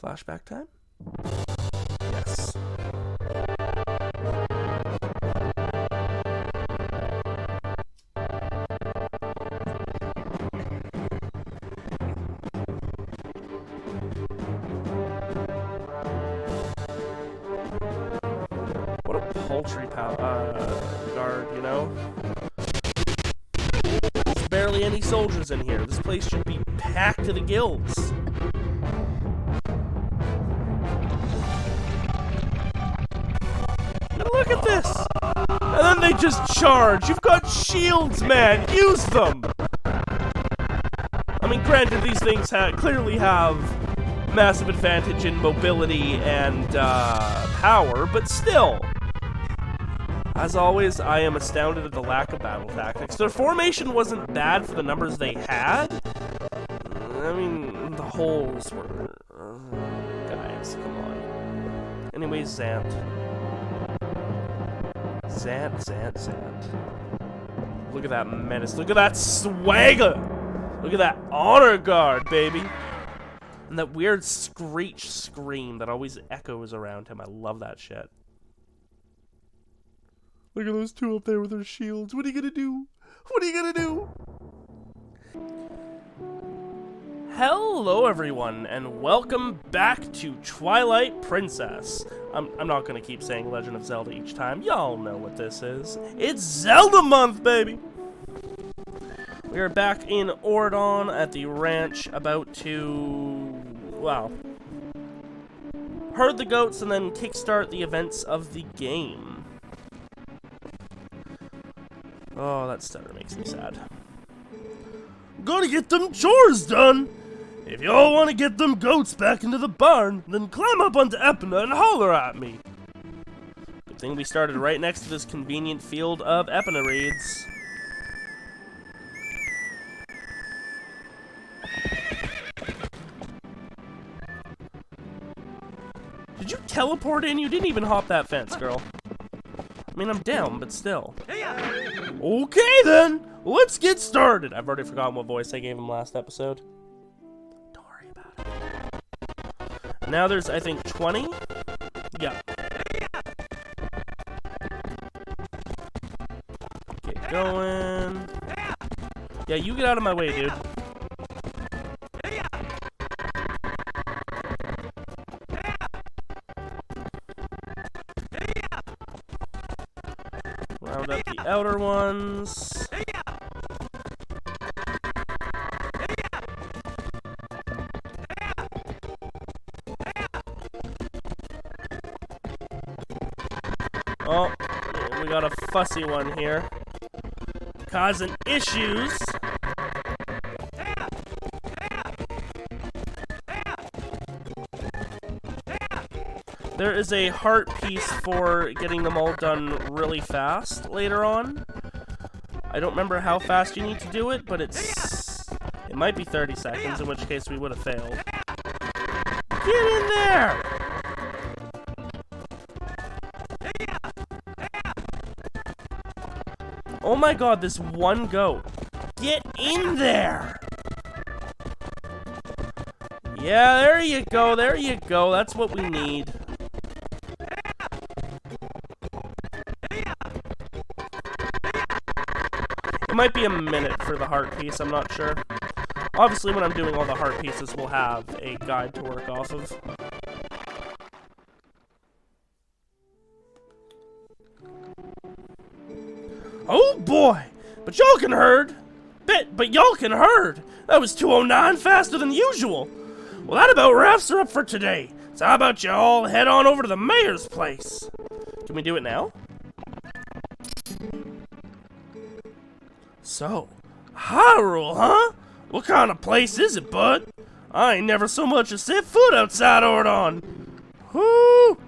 Flashback time? Yes. What a paltry guard, you know? There's barely any soldiers in here. This place should be packed to the gills. Look at this! And then they just charge! You've got shields, man! Use them! I mean, granted, these things clearly have massive advantage in mobility and power, but still! As always, I am astounded at the lack of battle tactics. Their formation wasn't bad for the numbers they had. I mean, the holes were... guys, come on. Anyways, Zant. Zant. Look at that menace. Look at that swagger. Look at that honor guard, baby. And that weird screech scream that always echoes around him. I love that shit. Look at those two up there with their shields. What are you gonna do? What are you gonna do? Hello everyone, and welcome back to Twilight Princess. I'm not gonna keep saying Legend of Zelda each time. Y'all know what this is. It's Zelda Month, baby! We are back in Ordon at the ranch, about to... well... herd the goats and then kickstart the events of the game. Oh, that stutter makes me sad. Gotta get them chores done! If y'all want to get them goats back into the barn, then climb up onto Epina and holler at me. Good thing we started right next to this convenient field of Epina reeds. Did you teleport in? You didn't even hop that fence, girl. I mean, I'm down, but still. Okay then, let's get started. I've already forgotten what voice I gave him last episode. Now there's, I think, 20? Yeah. Get going. Yeah, you get out of my way, dude. Round up the outer ones. Oh, we got a fussy one here. Causing issues. There is a heart piece for getting them all done really fast later on. I don't remember how fast you need to do it, but it might be 30 seconds, in which case we would have failed. Get in there! Oh my god, this one goat. Get in there! Yeah, there you go, there you go. That's what we need. It might be a minute for the heart piece, I'm not sure. Obviously, when I'm doing all the heart pieces, we'll have a guide to work off of. Oh boy! But y'all can herd! But y'all can herd! That was 209 faster than usual! Well, that about wraps her up for today. So how about y'all head on over to the mayor's place? Can we do it now? So, Hyrule, huh? What kind of place is it, bud? I ain't never so much as set foot outside Ordon. Whoo!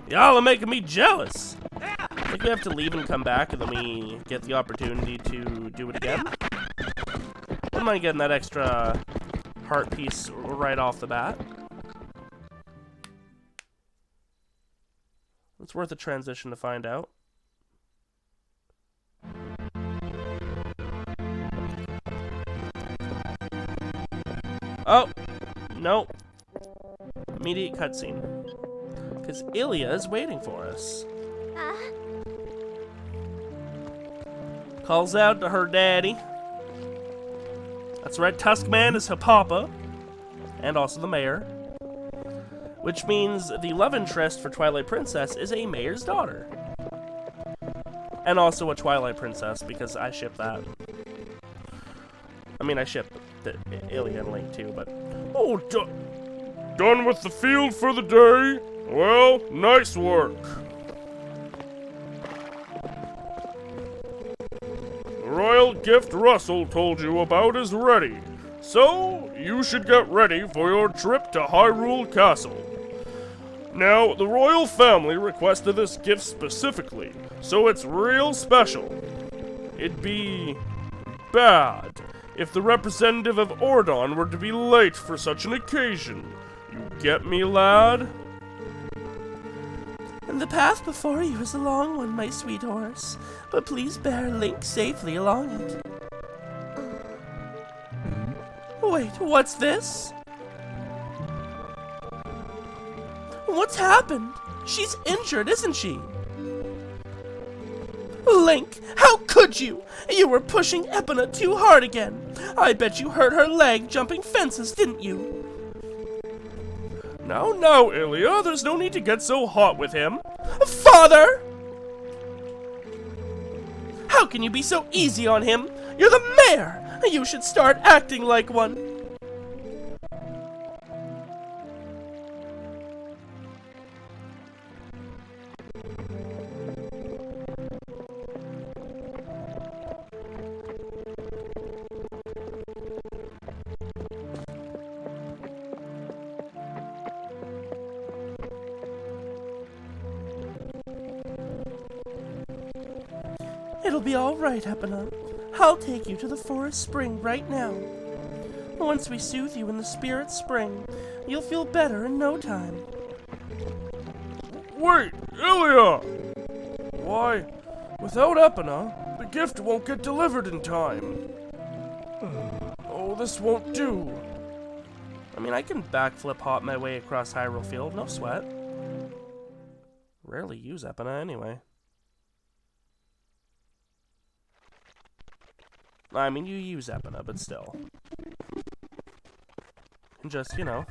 Y'all are making me jealous. I think we have to leave and come back, and then we get the opportunity to do it again. Wouldn't mind getting that extra heart piece right off the bat. It's worth a transition to find out. Oh, no. Immediate cutscene. Because Ilya is waiting for us. Calls out to her daddy. That's right, Tuskman is her papa. And also the mayor. Which means the love interest for Twilight Princess is a mayor's daughter. And also a Twilight Princess, because I ship that. I mean, I ship the Ilya and Link too, but... Oh, done with the field for the day? Well, nice work. The royal gift Russell told you about is ready. So, you should get ready for your trip to Hyrule Castle. Now, the royal family requested this gift specifically, so it's real special. It'd be bad if the representative of Ordon were to be late for such an occasion. You get me, lad? And the path before you is a long one, my sweet horse, but please bear Link safely along it. Wait, what's this? What's happened? She's injured, isn't she? Link, how could you? You were pushing Epona too hard again. I bet you hurt her leg jumping fences, didn't you? Now, Ilya, there's no need to get so hot with him. Father! How can you be so easy on him? You're the mayor! You should start acting like one. It'll be all right, Epona. I'll take you to the forest spring right now. Once we soothe you in the spirit spring, you'll feel better in no time. Wait, Ilya! Why, without Epona, the gift won't get delivered in time. Oh, this won't do. I mean, I can backflip hop my way across Hyrule Field, no sweat. Rarely use Epona anyway. I mean, you use Epona, but still. And just, you know.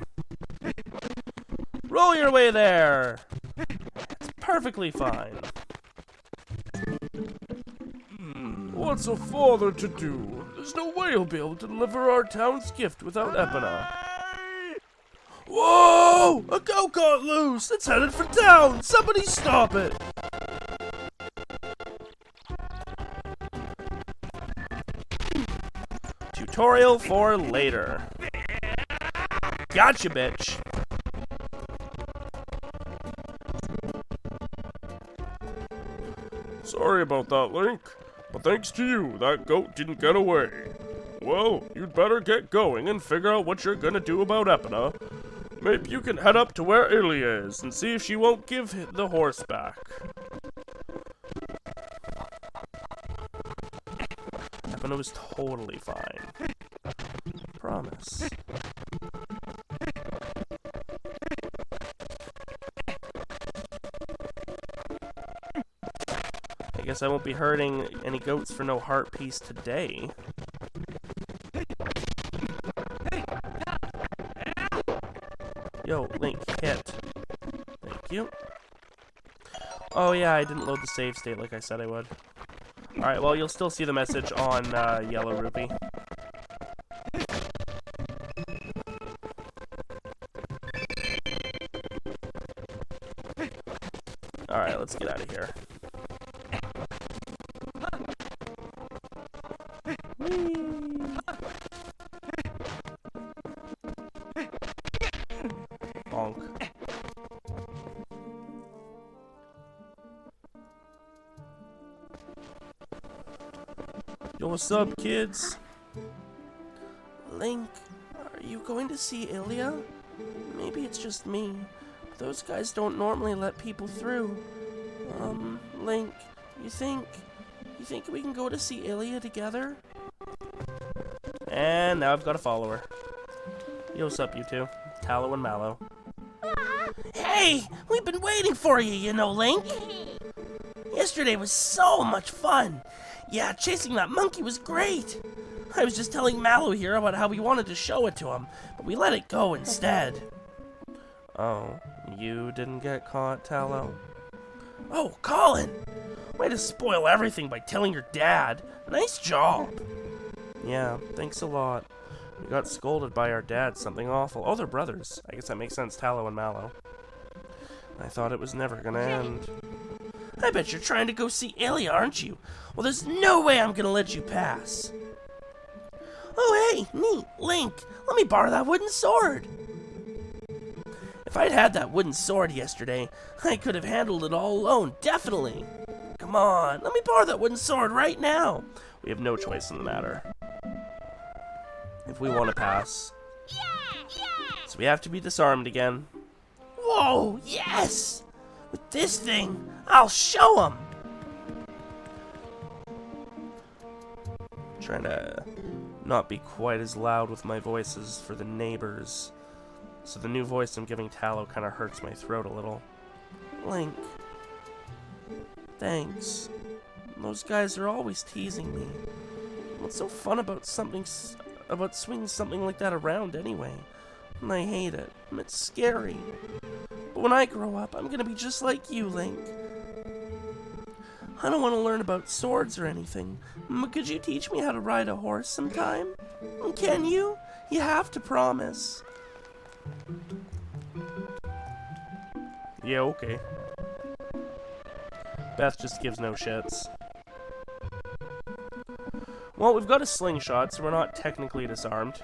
Roll your way there! It's perfectly fine. What's a father to do? There's no way he'll be able to deliver our town's gift without Epona. Whoa! A goat got loose! It's headed for town! Somebody stop it! Tutorial for later. Gotcha, bitch. Sorry about that, Link. But thanks to you, that goat didn't get away. Well, you'd better get going and figure out what you're gonna do about Epona. Maybe you can head up to where Ilya is and see if she won't give the horse back. Epona was totally fine. Promise. I guess I won't be hurting any goats for no heart piece today. Yo, Link, hit. Thank you. Oh yeah, I didn't load the save state like I said I would. Alright, well, you'll still see the message on Yellow Rupee. Alright, let's get out of here. Whee! Bonk. Yo, what's up, kids? Link, are you going to see Ilya? Maybe it's just me. Those guys don't normally let people through. Link, you think we can go to see Ilya together? And now I've got a follower. Yo, what's up, you two? Tallow and Mallow. Hey, we've been waiting for you, you know, Link. Yesterday was so much fun. Yeah, chasing that monkey was great. I was just telling Mallow here about how we wanted to show it to him, but we let it go instead. Oh, you didn't get caught, Tallow? Oh, Colin! Way to spoil everything by telling your dad. Nice job. Yeah, thanks a lot. We got scolded by our dad, something awful. Oh, they're brothers. I guess that makes sense, Tallow and Mallow. I thought it was never gonna end. I bet you're trying to go see Ilya, aren't you? Well, there's no way I'm gonna let you pass. Oh, hey, neat, Link. Let me borrow that wooden sword. If I'd had that wooden sword yesterday, I could have handled it all alone, definitely. Come on, let me borrow that wooden sword right now. We have no choice in the matter. If we want to pass. So we have to be disarmed again. Whoa, yes! With this thing, I'll show him. Trying to not be quite as loud with my voices for the neighbors. So the new voice I'm giving Tallow kind of hurts my throat a little. Link. Thanks. Those guys are always teasing me. What's so fun about swinging something like that around anyway? And I hate it. It's scary. But when I grow up, I'm gonna be just like you, Link. I don't want to learn about swords or anything, but could you teach me how to ride a horse sometime? Can you? You have to promise. Yeah, okay. Beth just gives no shits. Well, we've got a slingshot, so we're not technically disarmed.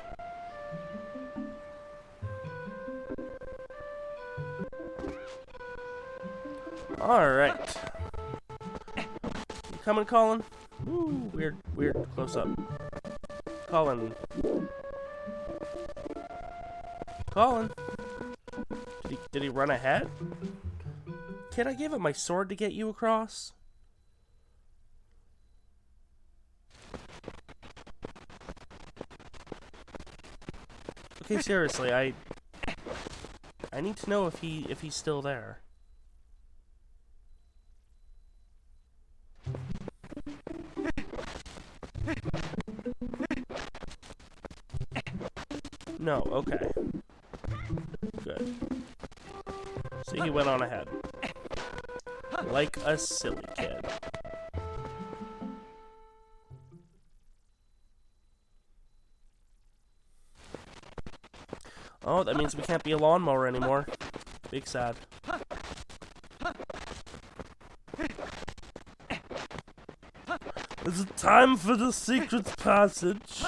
Alright. You coming, Colin? Ooh, weird close up. Colin. Colin? Did he run ahead? Kid, I gave up my sword to get you across. Okay, seriously, I need to know if he's still there. No, okay. Good. See, he went on ahead. Like a silly kid. Oh, that means we can't be a lawnmower anymore. Big sad. Is it time for the secret passage?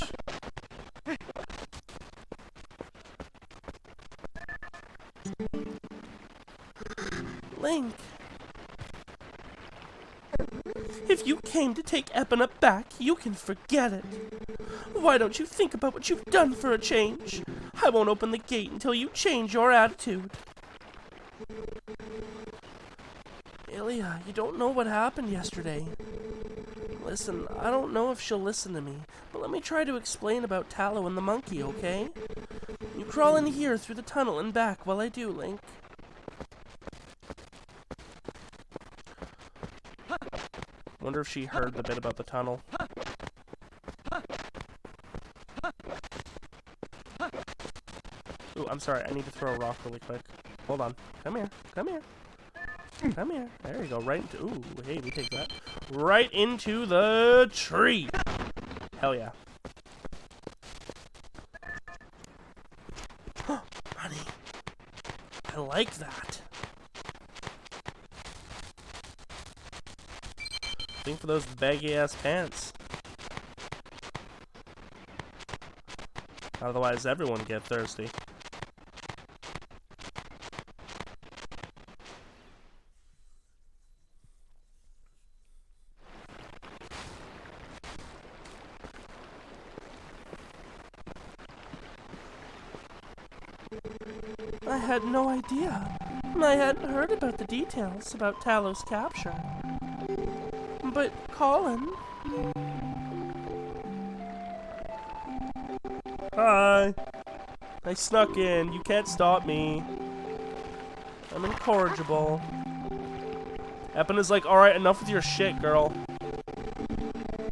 Link. If you came to take Epona back, you can forget it. Why don't you think about what you've done for a change? I won't open the gate until you change your attitude. Ilya, you don't know what happened yesterday. Listen, I don't know if she'll listen to me, but let me try to explain about Tallow and the monkey, okay? You crawl in here through the tunnel and back while I do, Link. Wonder if she heard the bit about the tunnel. Ooh, I'm sorry. I need to throw a rock really quick. Hold on. Come here. Come here. Come here. There you go. Right into... Ooh, hey, we take that. Right into the tree. Hell yeah. Honey, I like that. Think for those baggy-ass pants. Otherwise, everyone get thirsty. I had no idea. I hadn't heard about the details about Talow's capture. But, Colin... Hi! I snuck in. You can't stop me. I'm incorrigible. Epina's like, alright, enough with your shit, girl.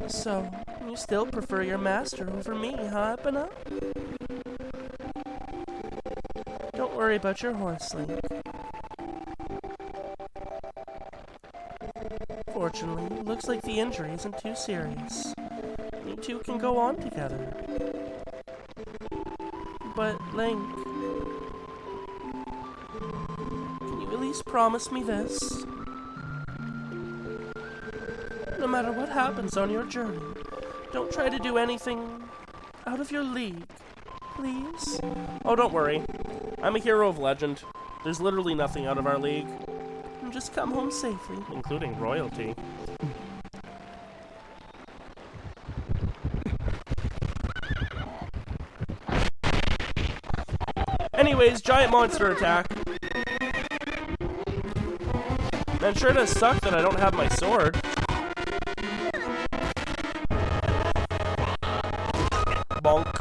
So, you still prefer your master over me, huh, Epina? Don't worry about your horse, Link. Fortunately, looks like the injury isn't too serious. You two can go on together. But, Link, can you at least promise me this? No matter what happens on your journey, don't try to do anything out of your league, please? Oh, don't worry. I'm a hero of legend. There's literally nothing out of our league. And just come home safely. Including royalty. Anyways, giant monster attack. Man, sure does suck that I don't have my sword. Bonk.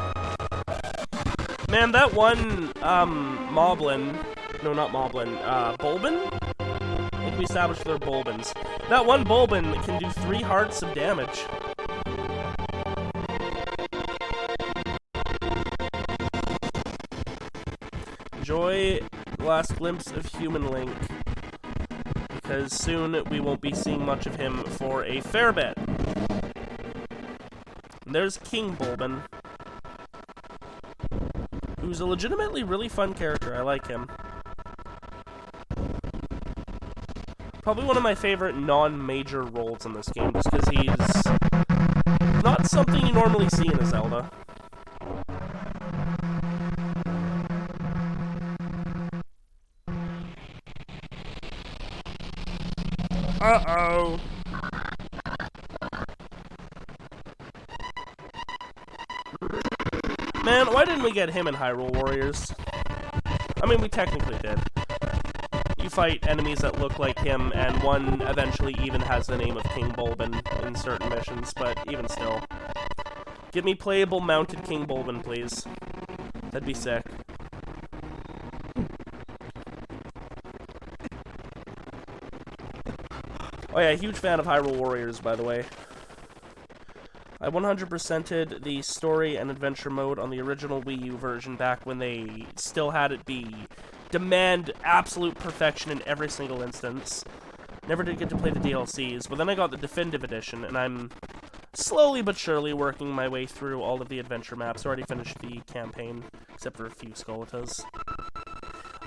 Man, that one, Moblin. No, not Moblin. Bulbin? I think we established they're Bulbins. That one Bulbin can do 3 hearts of damage. Enjoy the last glimpse of human Link, because soon we won't be seeing much of him for a fair bit. And there's King Bulbin, who's a legitimately really fun character. I like him. Probably one of my favorite non-major roles in this game, just because he's not something you normally see in a Zelda. Uh-oh. Man, why didn't we get him in Hyrule Warriors? I mean, we technically did. You fight enemies that look like him, and one eventually even has the name of King Bulbin in certain missions, but even still. Give me playable mounted King Bulbin, please. That'd be sick. Oh yeah, huge fan of Hyrule Warriors, by the way. I 100%ed the story and adventure mode on the original Wii U version back when they still had it demand absolute perfection in every single instance. Never did get to play the DLCs, but then I got the definitive edition, and I'm slowly but surely working my way through all of the adventure maps. Already finished the campaign, except for a few Skolatas.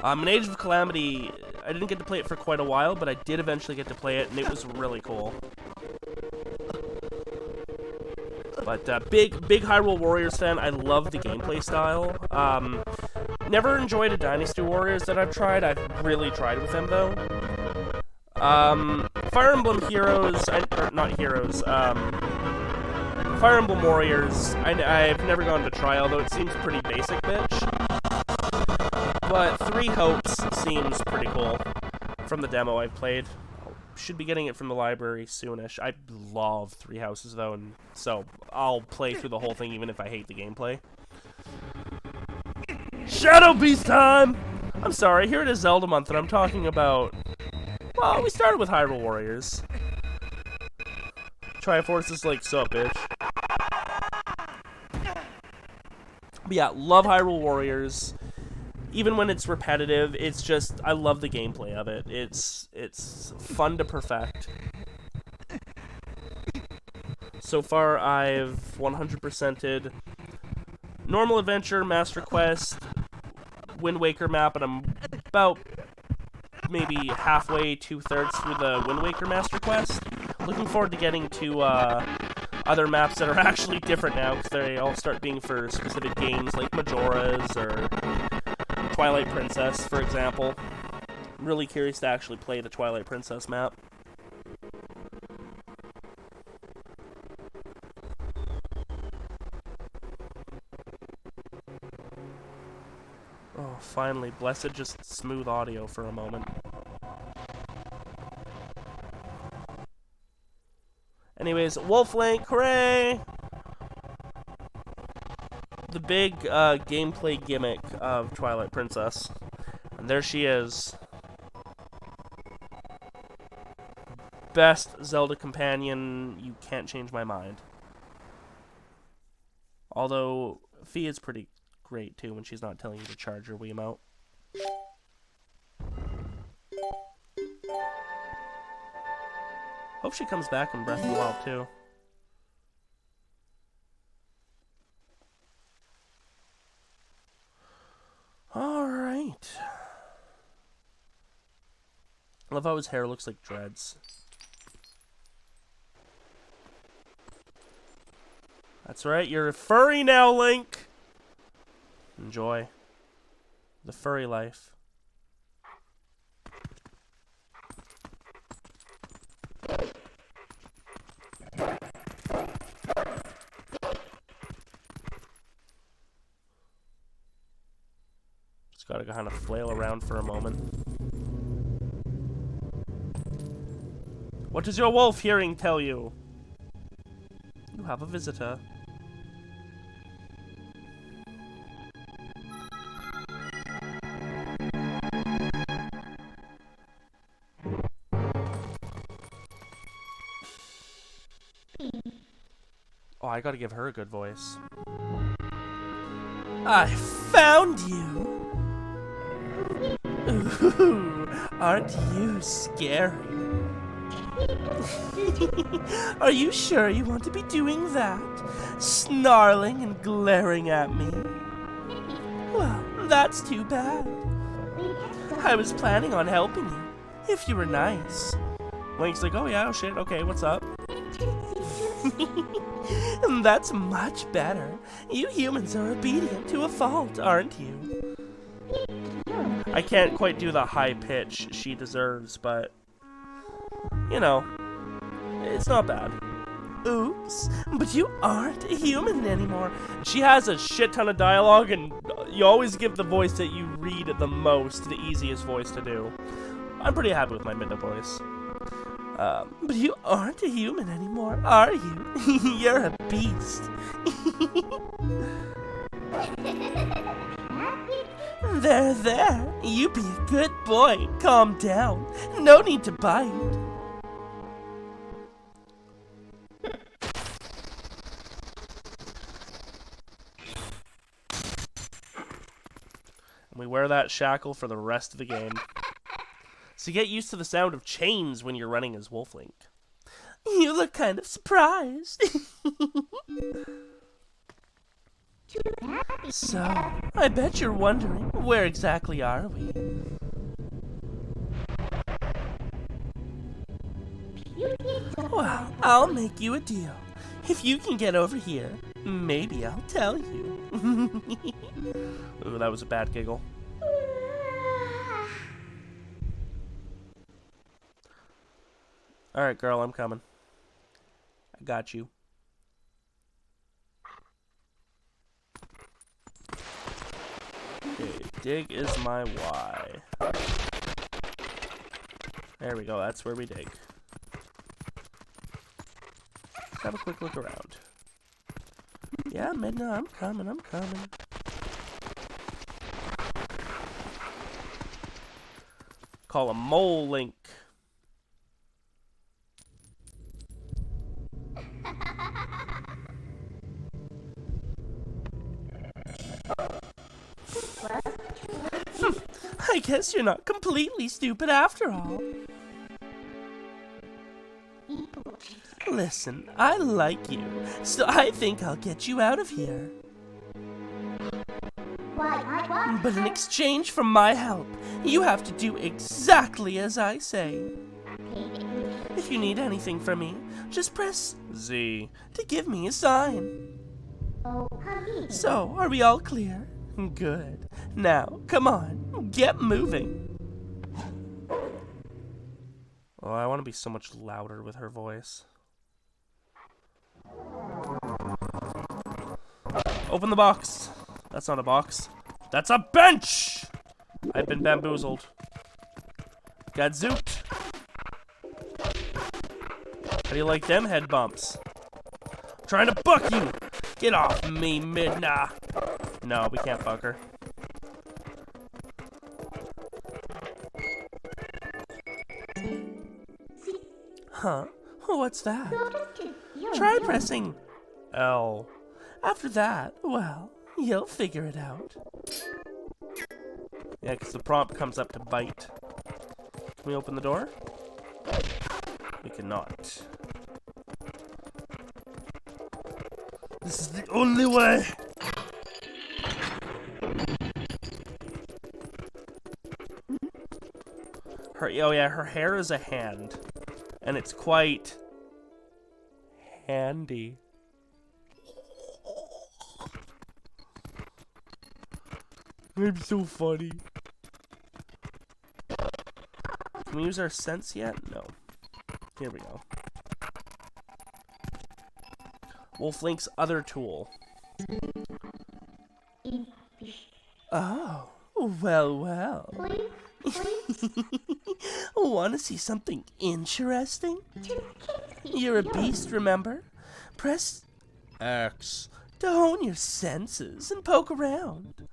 In Age of Calamity, I didn't get to play it for quite a while, but I did eventually get to play it, and it was really cool. But big Hyrule Warriors fan. I love the gameplay style. Never enjoyed a Dynasty Warriors that I've tried. I've really tried with them, though. Fire Emblem Heroes, not Heroes, Fire Emblem Warriors, I've never gone to try, although it seems pretty basic, bitch. But Three Hopes seems pretty cool from the demo I've played. Should be getting it from the library soonish. I love Three Houses, though, and so I'll play through the whole thing even if I hate the gameplay. Shadow Beast time! I'm sorry, here it is Zelda Month, and I'm talking about... Well, we started with Hyrule Warriors. Triforce is like, sup, bitch. But yeah, love Hyrule Warriors. Even when it's repetitive, it's just, I love the gameplay of it. It's fun to perfect. So far, I've 100%ed Normal Adventure, Master Quest, Wind Waker map, and I'm about maybe halfway, 2/3 through the Wind Waker Master Quest. Looking forward to getting to other maps that are actually different now, because they all start being for specific games, like Majora's or Twilight Princess, for example. I'm really curious to actually play the Twilight Princess map. Oh, finally. Blessed just smooth audio for a moment. Anyways, Wolf Link, hooray! The big gameplay gimmick of Twilight Princess. And there she is. best Zelda companion. You can't change my mind. Although, Fee is pretty great, too, when she's not telling you to charge your Wiimote. Hope she comes back in Breath of the Wild, too. Alright. I love how his hair looks like dreads. That's right, you're a furry now, Link! Enjoy the furry life. Just gotta kind of flail around for a moment. What does your wolf hearing tell you? You have a visitor. Oh, I gotta give her a good voice. I found you! Ooh, aren't you scary? Are you sure you want to be doing that? Snarling and glaring at me? Well, that's too bad. I was planning on helping you, if you were nice. Link's like, oh yeah, oh shit, okay, what's up? That's much better. You humans are obedient to a fault, aren't you? I can't quite do the high pitch she deserves, but you know, it's not bad. Oops, but you aren't a human anymore. She has a shit ton of dialogue, and you always give the voice that you read the most the easiest voice to do. I'm pretty happy with my Midna voice. But you aren't a human anymore, are you? You're a beast. There. You be a good boy. Calm down. No need to bite. And we wear that shackle for the rest of the game. So get used to the sound of chains when you're running as Wolf Link. You look kind of surprised. So, I bet you're wondering, where exactly are we? Well, I'll make you a deal. If you can get over here, maybe I'll tell you. Ooh, that was a bad giggle. Alright, girl, I'm coming. I got you. Okay, dig is my Y. There we go, that's where we dig. Let's have a quick look around. Yeah, Midna, I'm coming. Call a mole Link. I guess you're not completely stupid after all. Listen, I like you, so I think I'll get you out of here. But in exchange for my help, you have to do exactly as I say. If you need anything from me, just press Z to give me a sign. So, are we all clear? Good. Now, come on, get moving. Oh, I want to be so much louder with her voice. Open the box. That's not a box. That's a bench! I've been bamboozled. Got zooped. How do you like them head bumps? I'm trying to buck you! Get off me, Midna! No, we can't fuck her. Huh? What's that? Try pressing L. After that, well, you'll figure it out. Yeah, because the prompt comes up to bite. Can we open the door? We cannot. This is the only way! Oh yeah, her hair is a hand. And it's quite handy. I'm so funny. Can we use our sense yet? No. Here we go. Wolf Link's other tool. Oh, well. Want to see something interesting? You're a beast, remember? Press X. to hone your senses and poke around.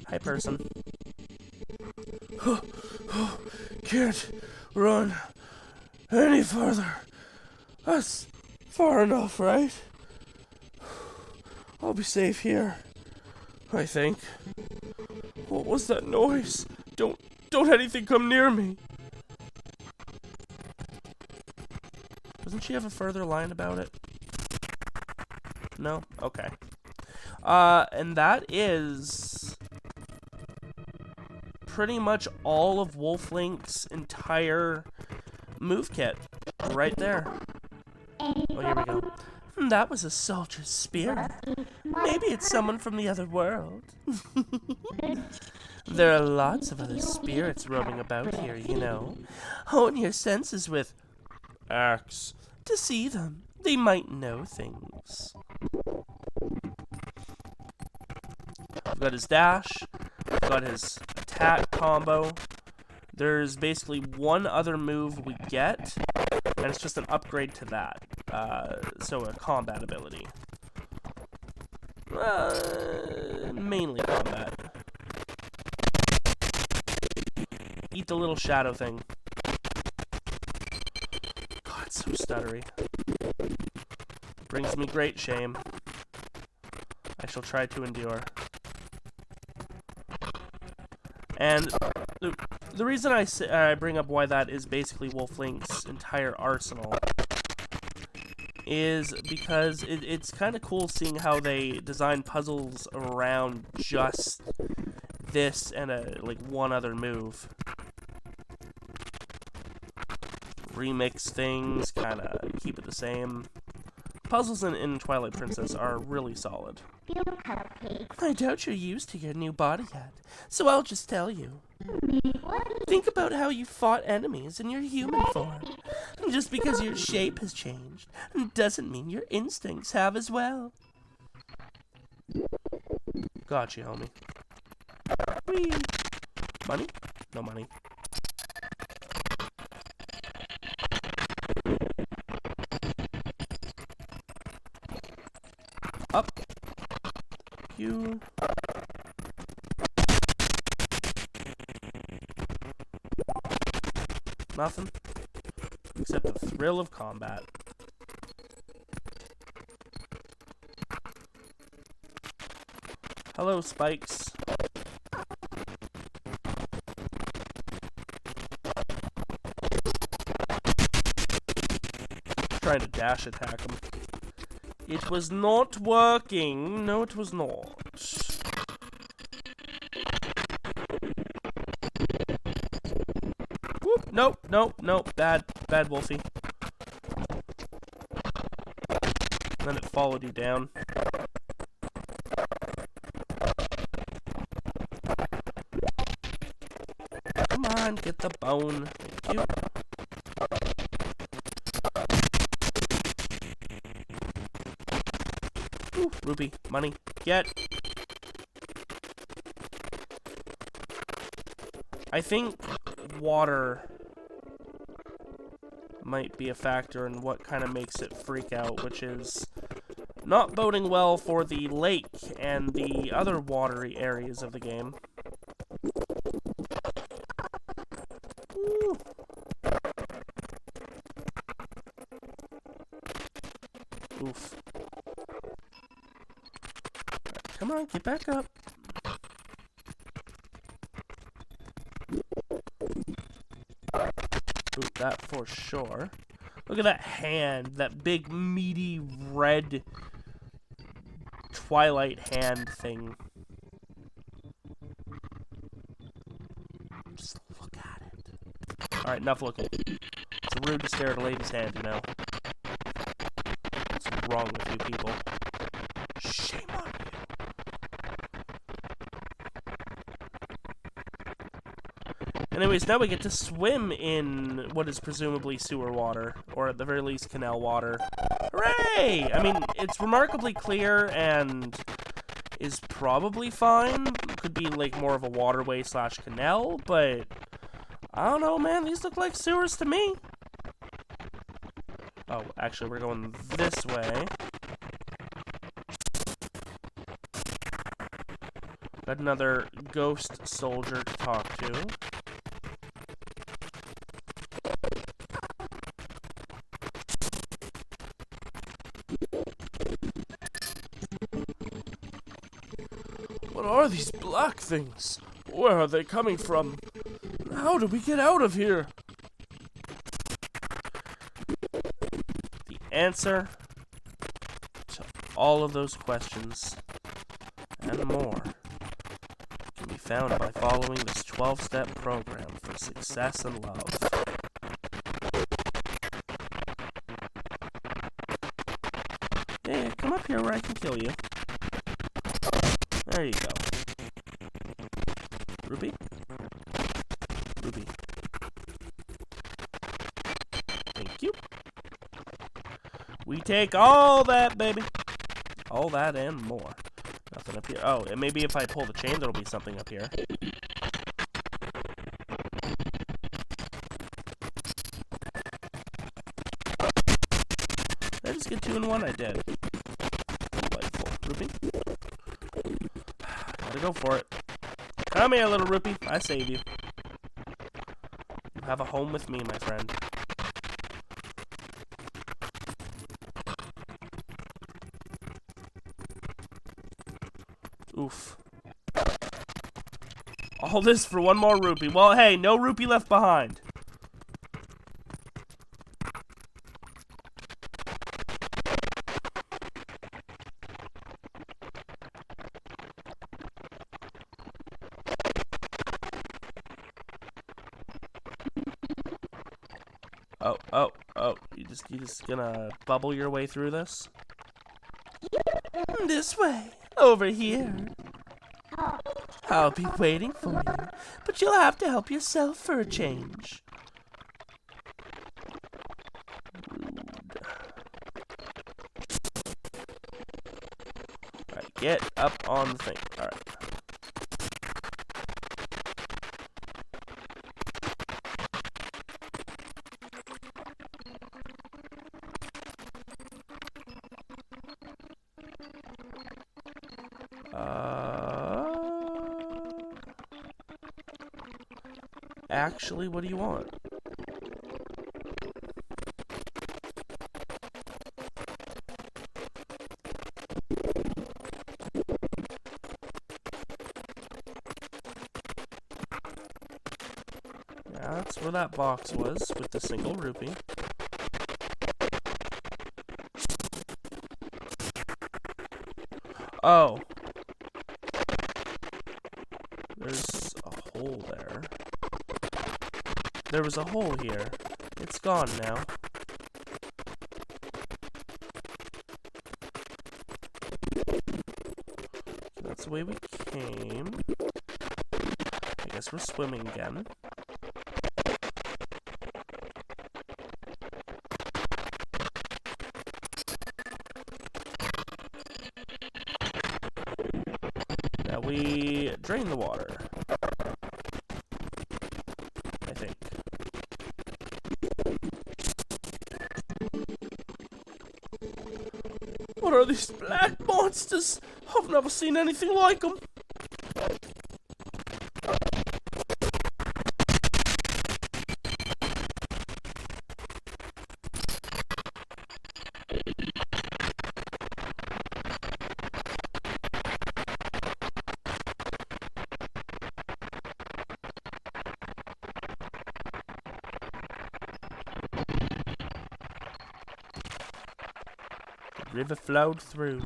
Hi, person. Can't run any further. That's far enough, right? I'll be safe here, I think. What was that noise? Don't anything come near me. Doesn't she have a further line about it? No? Okay. And that is pretty much all of Wolf Link's entire move kit. Right there. Oh, here we go. That was a soldier's spirit. Maybe it's someone from the other world. There are lots of other spirits roaming about here, you know. Hone your senses with X. to see them. They might know things. We've got his dash. We've got his attack combo. There's basically one other move we get, and it's just an upgrade to that. So a combat ability. Mainly combat. Eat the little shadow thing. God, it's so stuttery. Brings me great shame. I shall try to endure. And the reason I bring up why that is basically Wolf Link's entire arsenal is because it's kind of cool seeing how they design puzzles around just this and like one other move. Remix things, kind of keep it the same. Puzzles in Twilight Princess are really solid. I doubt you're used to your new body yet, so I'll just tell you. Think about how you fought enemies in your human form. Just because your shape has changed doesn't mean your instincts have as well. Gotcha, homie. Whee! Money? No money. Up. Q. Nothing. Except the thrill of combat. Hello, spikes. Trying to dash attack him. It was not working. No, it was not. Whoop. Nope. Bad Wolfie. Then it followed you down. Come on, get the bone. Thank you. Ooh, rupee, money, get. I think water might be a factor in what kind of makes it freak out, which is not boding well for the lake and the other watery areas of the game. Ooh. Oof. Right, come on, get back up. Ooh, that for sure. Look at that hand, that big, meaty, red Twilight hand thing. Just look at it. Alright, enough looking. It's rude to stare at a lady's hand, you know. What's wrong with you people? Shame on you. Anyways, now we get to swim in what is presumably sewer water, or at the very least canal water. Hooray! I mean, it's remarkably clear and is probably fine. Could be like more of a waterway slash canal, but I don't know, man. These look like sewers to me. Oh, actually, we're going this way. Got another ghost soldier to talk to. What are these black things? Where are they coming from? How do we get out of here? The answer to all of those questions and more can be found by following this 12-step program for success and love. Yeah, come up here where I can kill you. There you go. Rupee? Rupee. Thank you. We take all that, baby. All that and more. Nothing up here. Oh, and maybe if I pull the chain, there'll be something up here. Did I just get 2 in 1? I did. Delightful. Rupee? Gotta go for it. Come here, little Rupee. I save you. You have a home with me, my friend. Oof. All this for 1 more rupee. Well, hey, no rupee left behind. Oh, you just gonna bubble your way through this? This way, over here. I'll be waiting for you, but you'll have to help yourself for a change. Rude. Alright, get up on the thing. Alright. Actually, what do you want? Yeah, that's where that box was, with the single rupee. Oh. There's a hole there. There was a hole here. It's gone now. That's the way we came. I guess we're swimming again. Now we drain the water. I think. What are these black monsters? I've never seen anything like them. river flowed through.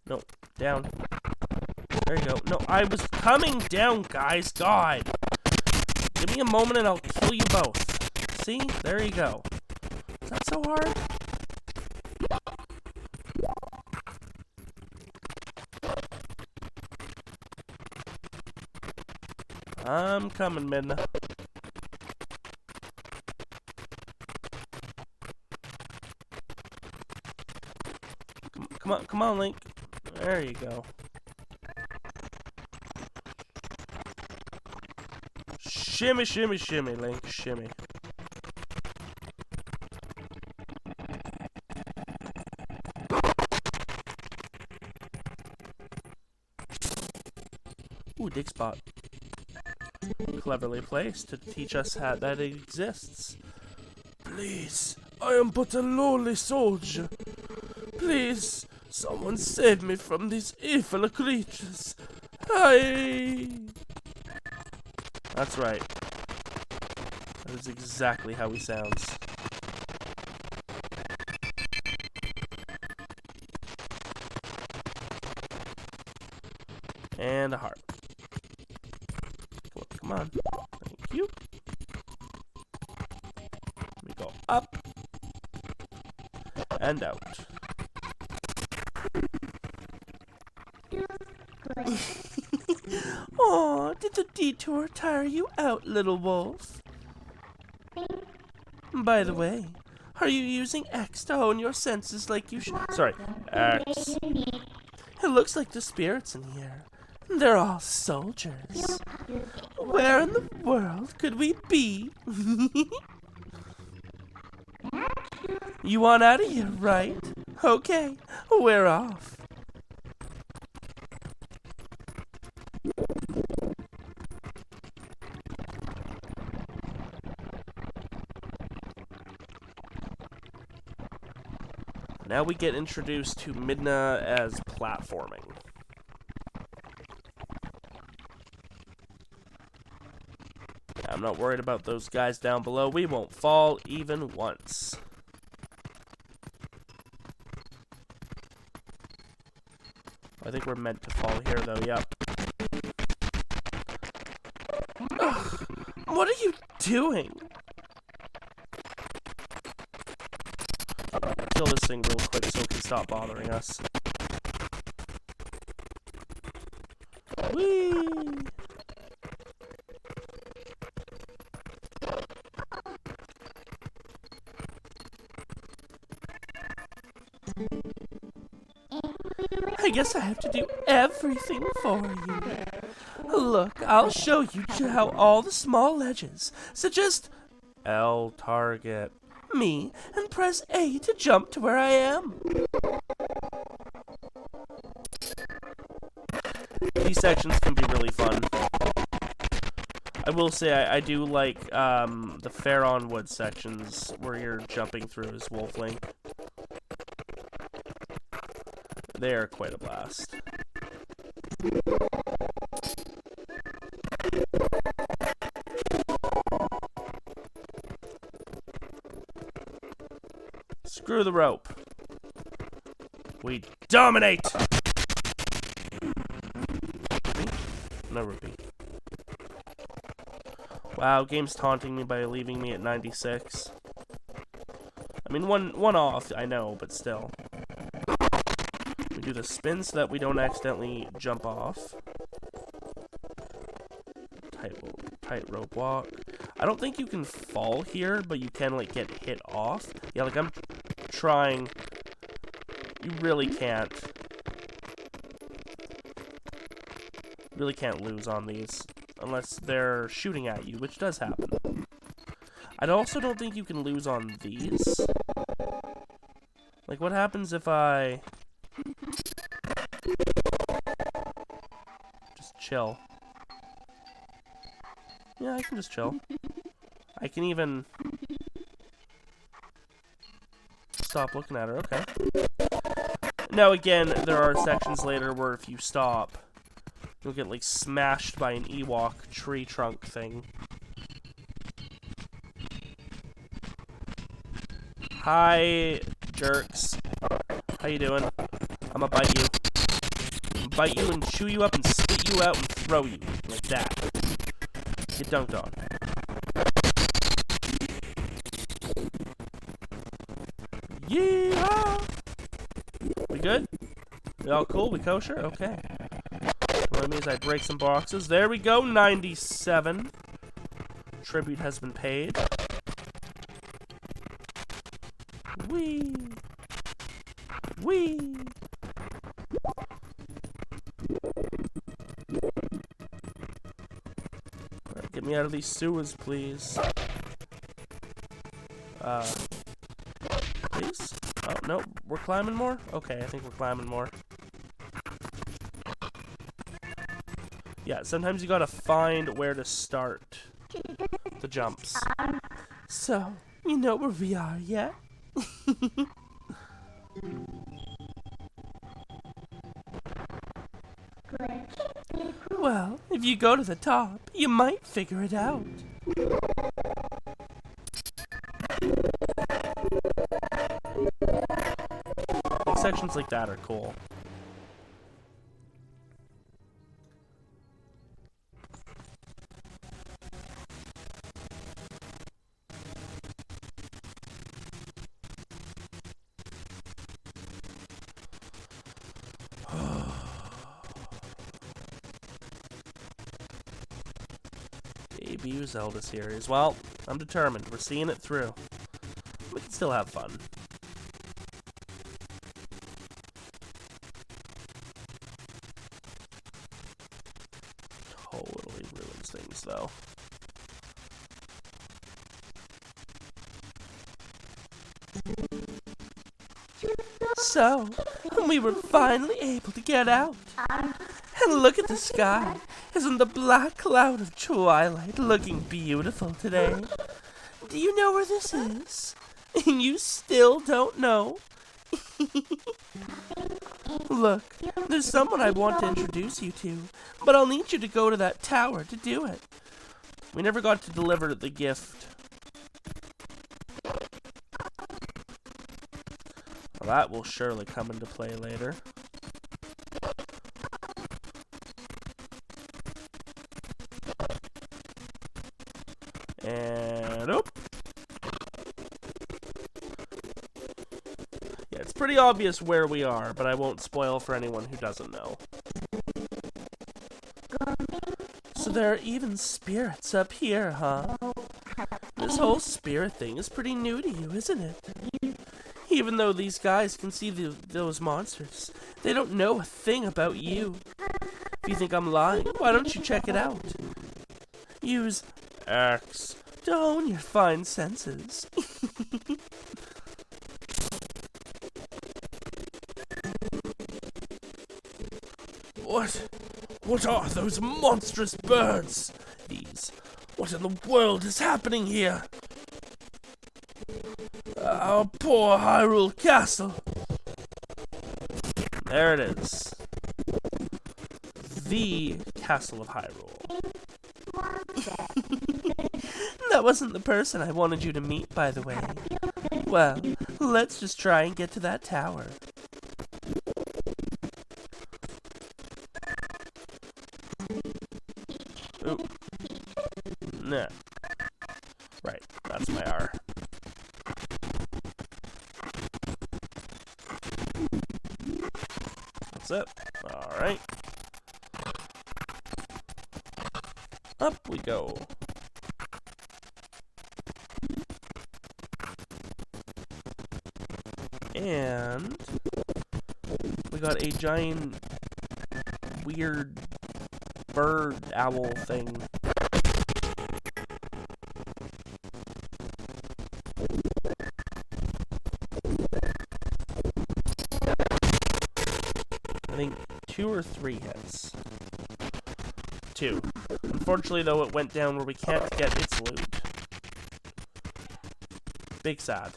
No, down. There you go. No, I was coming down, guys. God. Give me a moment and I'll kill you both. See? There you go. Is that so hard? I'm coming, Midna. Come on, Link. There you go. Shimmy, shimmy, shimmy, Link, shimmy. Ooh, dig spot. Cleverly placed to teach us how that it exists. Please, I am but a lowly soldier. Please, someone save me from these evil creatures. That's right. That is exactly how he sounds. And a heart. Come on. Thank you. Let me go up. And out. Aw, did the detour tire you out, little wolf? By the way, are you using X to hone your senses like you should? Sorry, X. It looks like the spirits in here. They're all soldiers. Where in the world could we be? You want out of here, right? Okay, we're off. Now we get introduced to Midna as platforming. I'm not worried about those guys down below. We won't fall even once. I think we're meant to fall here, though. Yep. Ugh, what are you doing? Kill this thing real quick so it can stop bothering us. Whee! I guess I have to do everything for you. Look, I'll show you how all the small ledges. So just L target me and press A to jump to where I am. These sections can be really fun. I will say I do like the Fair on Wood sections where you're jumping through as Wolf Link. They are quite a blast. Screw the rope. We dominate! No rupee. Wow, game's taunting me by leaving me at 96. I mean, one off, I know, but still. We do the spin so that we don't accidentally jump off. Tightrope walk. I don't think you can fall here, but you can, like, get hit off. Yeah, like, I'm trying. You really can't. Really can't lose on these. Unless they're shooting at you, which does happen. I also don't think you can lose on these. Like, what happens if I just chill? Yeah, I can just chill. I can even stop looking at her, okay. Now again, there are sections later where if you stop, you'll get, like, smashed by an Ewok tree trunk thing. Hi, jerks. How you doing? I'ma bite you. Bite you and chew you up and spit you out and throw you. Like that. Get dunked on. Yeah. We good? We all cool? We kosher? Okay. Well, that means I break some boxes. There we go. 97. Tribute has been paid. Whee! Whee! Alright, get me out of these sewers, please. Please? Oh, no, we're climbing more? Okay, I think we're climbing more. Yeah, sometimes you gotta find where to start the jumps. So, you know where we are yet? Well, if you go to the top, you might figure it out. Like, sections like that are cool. Debut Zelda series. Well, I'm determined. We're seeing it through. We can still have fun. Totally ruins things, though. So, we were finally able to get out. And look at the sky. Isn't the black cloud of Twilight looking beautiful today? Do you know where this is? You still don't know? Look, there's someone I want to introduce you to, but I'll need you to go to that tower to do it. We never got to deliver the gift. Well, that will surely come into play later. And oh. Yeah, it's pretty obvious where we are, but I won't spoil for anyone who doesn't know. So there are even spirits up here, huh? This whole spirit thing is pretty new to you, isn't it? Even though these guys can see those monsters, they don't know a thing about you. If you think I'm lying, why don't you check it out? Use X to hone your fine senses. What are those monstrous birds? What in the world is happening here? Our poor Hyrule Castle. There it is. The Castle of Hyrule. That wasn't the person I wanted you to meet, by the way. Well, let's just try and get to that tower. Ooh. Nah. Right, that's my R. That's it. Alright. Up we go. And we got a giant weird bird owl thing. I think 2 or 3 hits. 2. Unfortunately, though, it went down where we can't get its loot. Big sad.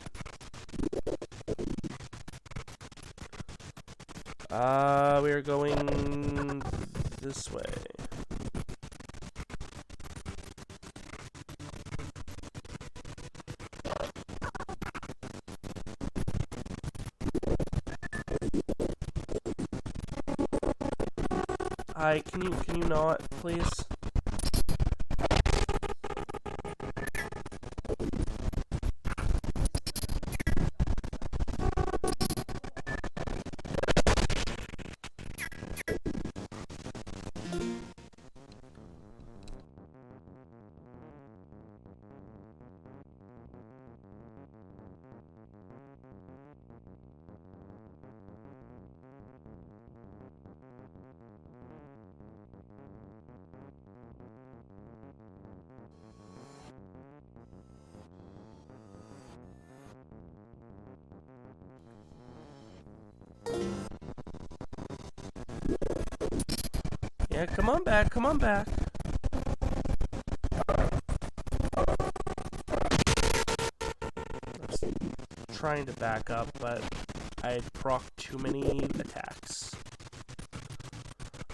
We are going this way. Hi, can you not, please? Yeah, come on back, come on back. I was trying to back up, but I had procced too many attacks.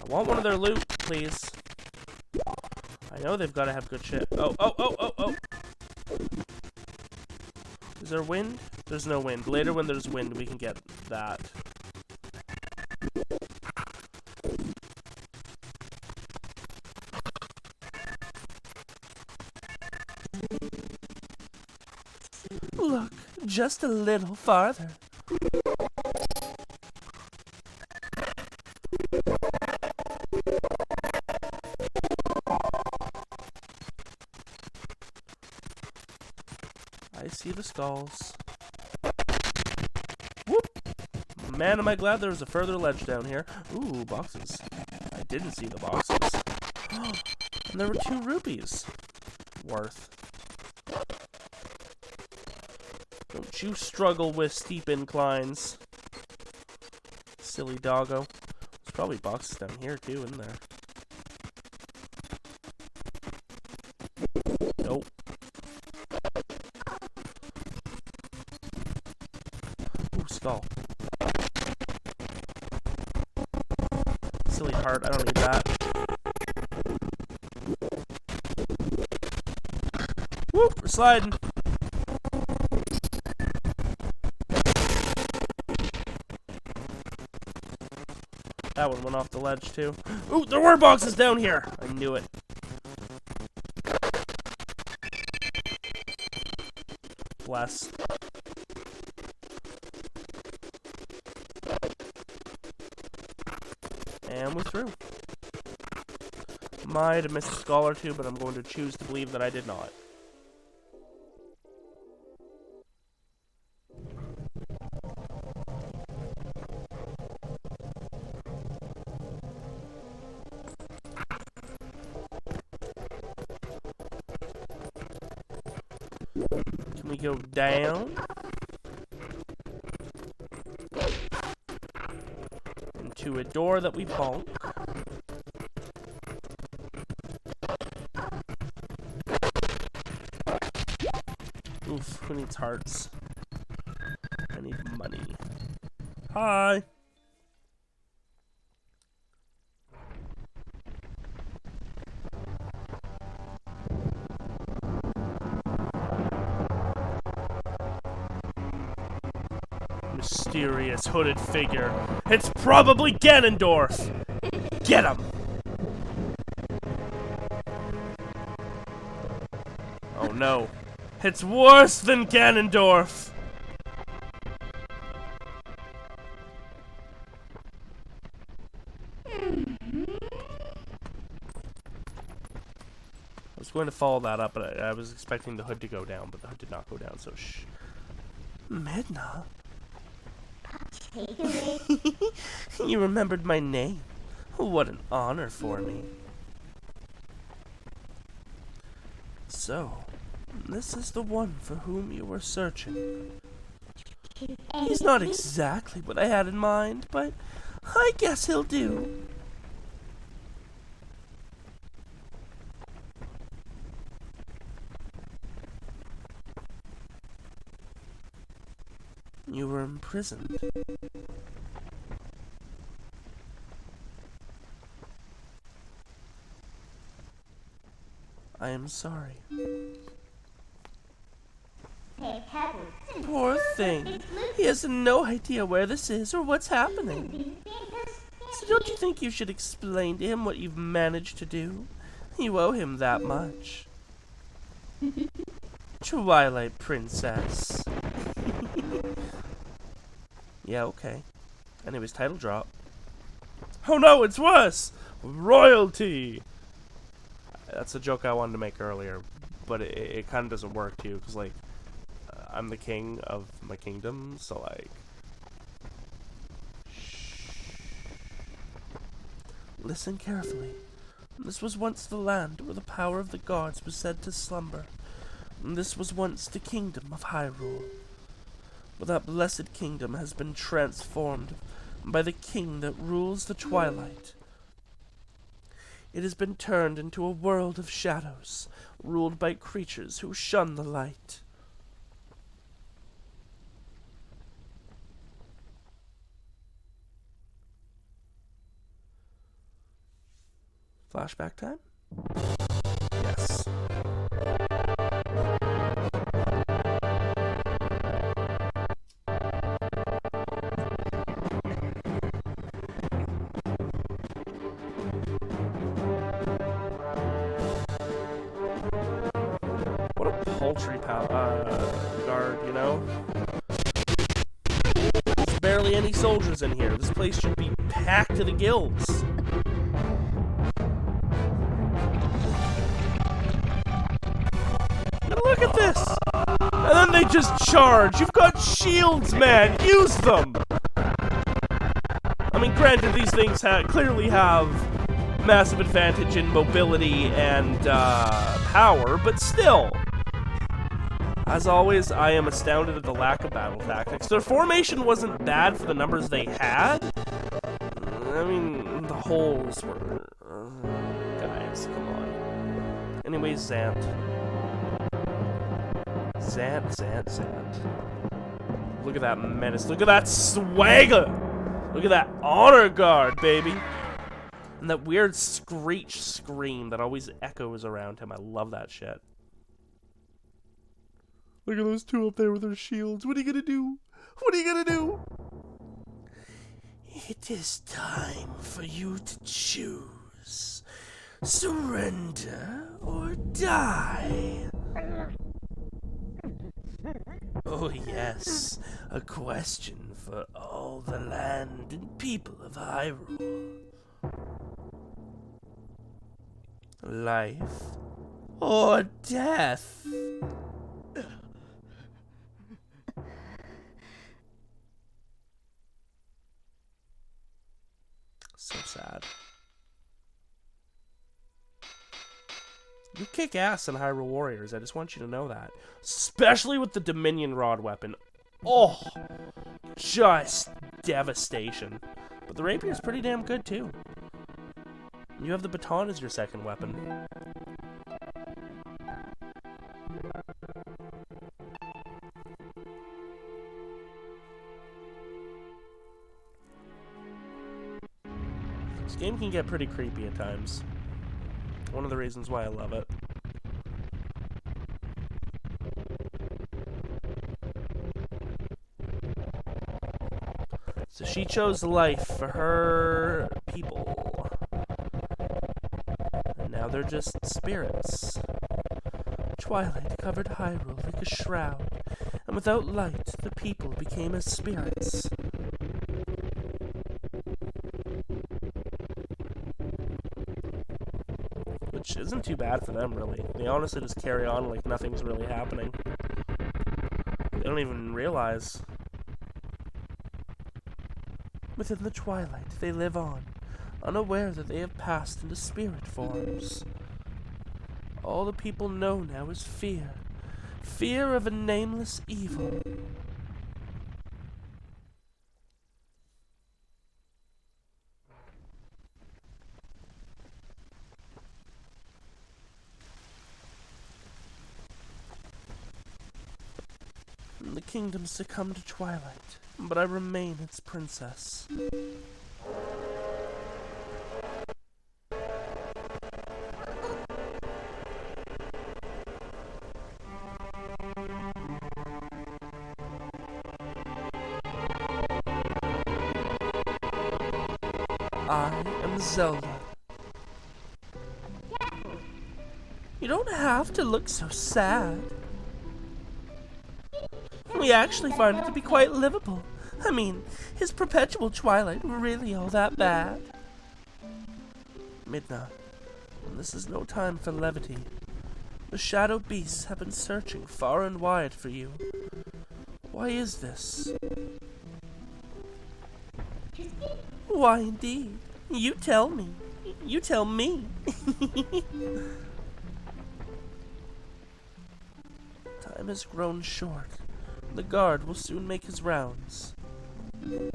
I want one of their loot, please. I know they've got to have good shit. Oh. Is there wind? There's no wind. Later when there's wind, we can get that. Look, just a little farther. I see the skulls. Whoop! Man, am I glad there was a further ledge down here. Ooh, boxes. I didn't see the boxes. And there were 2 rupees. Worth. Don't you struggle with steep inclines. Silly doggo. There's probably boxes down here too, isn't there? Nope. Ooh, skull. Silly heart, I don't need that. Whoop, we're sliding. That one went off the ledge too. Ooh, there were boxes down here! I knew it. Bless. And we're through. Might have missed a skull or two, but I'm going to choose to believe that I did not. Can we go down? Into a door that we bonk. Oof, who needs hearts? I need money. Hi! Mysterious hooded figure. It's probably Ganondorf! Get him! Oh no. It's worse than Ganondorf! I was going to follow that up, but I was expecting the hood to go down, but the hood did not go down, so shh. Midna? You remembered my name. What an honor for me. So, this is the one for whom you were searching. He's not exactly what I had in mind, but I guess he'll do. You were imprisoned. I am sorry. Poor thing. He has no idea where this is or what's happening. So don't you think you should explain to him what you've managed to do? You owe him that much. Twilight Princess. Yeah, okay. Anyways, title drop. Oh no, it's worse! Royalty! That's a joke I wanted to make earlier, but it kind of doesn't work too, because, like, I'm the king of my kingdom, so, like... Listen carefully. This was once the land where the power of the gods was said to slumber. This was once the kingdom of Hyrule. But that blessed kingdom has been transformed by the king that rules the Twilight. It has been turned into a world of shadows, ruled by creatures who shun the light. Flashback time? Yes. What a paltry guard, you know? There's barely any soldiers in here. This place should be packed to the gills. Look at this! And then they just charge! You've got shields, man! Use them! I mean, granted, these things clearly have massive advantage in mobility and power, but still. As always, I am astounded at the lack of battle tactics. Their formation wasn't bad for the numbers they had. I mean, the holes were... guys, come on. Anyways, Zant. Zant. Look at that menace. Look at that swagger! Look at that honor guard, baby! And that weird screech scream that always echoes around him. I love that shit. Look at those two up there with their shields. What are you gonna do? What are you gonna do? It is time for you to choose. Surrender or die. Oh yes, a question for all the land and people of Hyrule. Life or death? So sad. You kick ass in Hyrule Warriors, I just want you to know that. Especially with the Dominion Rod weapon. Oh, just devastation. But the Rapier's pretty damn good too. You have the baton as your second weapon. This game can get pretty creepy at times. One of the reasons why I love it. So she chose life for her people. And now they're just spirits. Twilight covered Hyrule like a shroud, and without light, the people became as spirits. Which isn't too bad for them, really. They honestly just carry on like nothing's really happening. They don't even realize. Within the Twilight, they live on, unaware that they have passed into spirit forms. All the people know now is fear. Fear of a nameless evil. The kingdom succumbed to Twilight, but I remain its princess. I am Zelda. You don't have to look so sad. We actually find it to be quite livable. I mean, is perpetual twilight really all that bad? Midna, this is no time for levity. The shadow beasts have been searching far and wide for you. Why is this? Why indeed? You tell me. You tell me. Time has grown short. The guard will soon make his rounds. You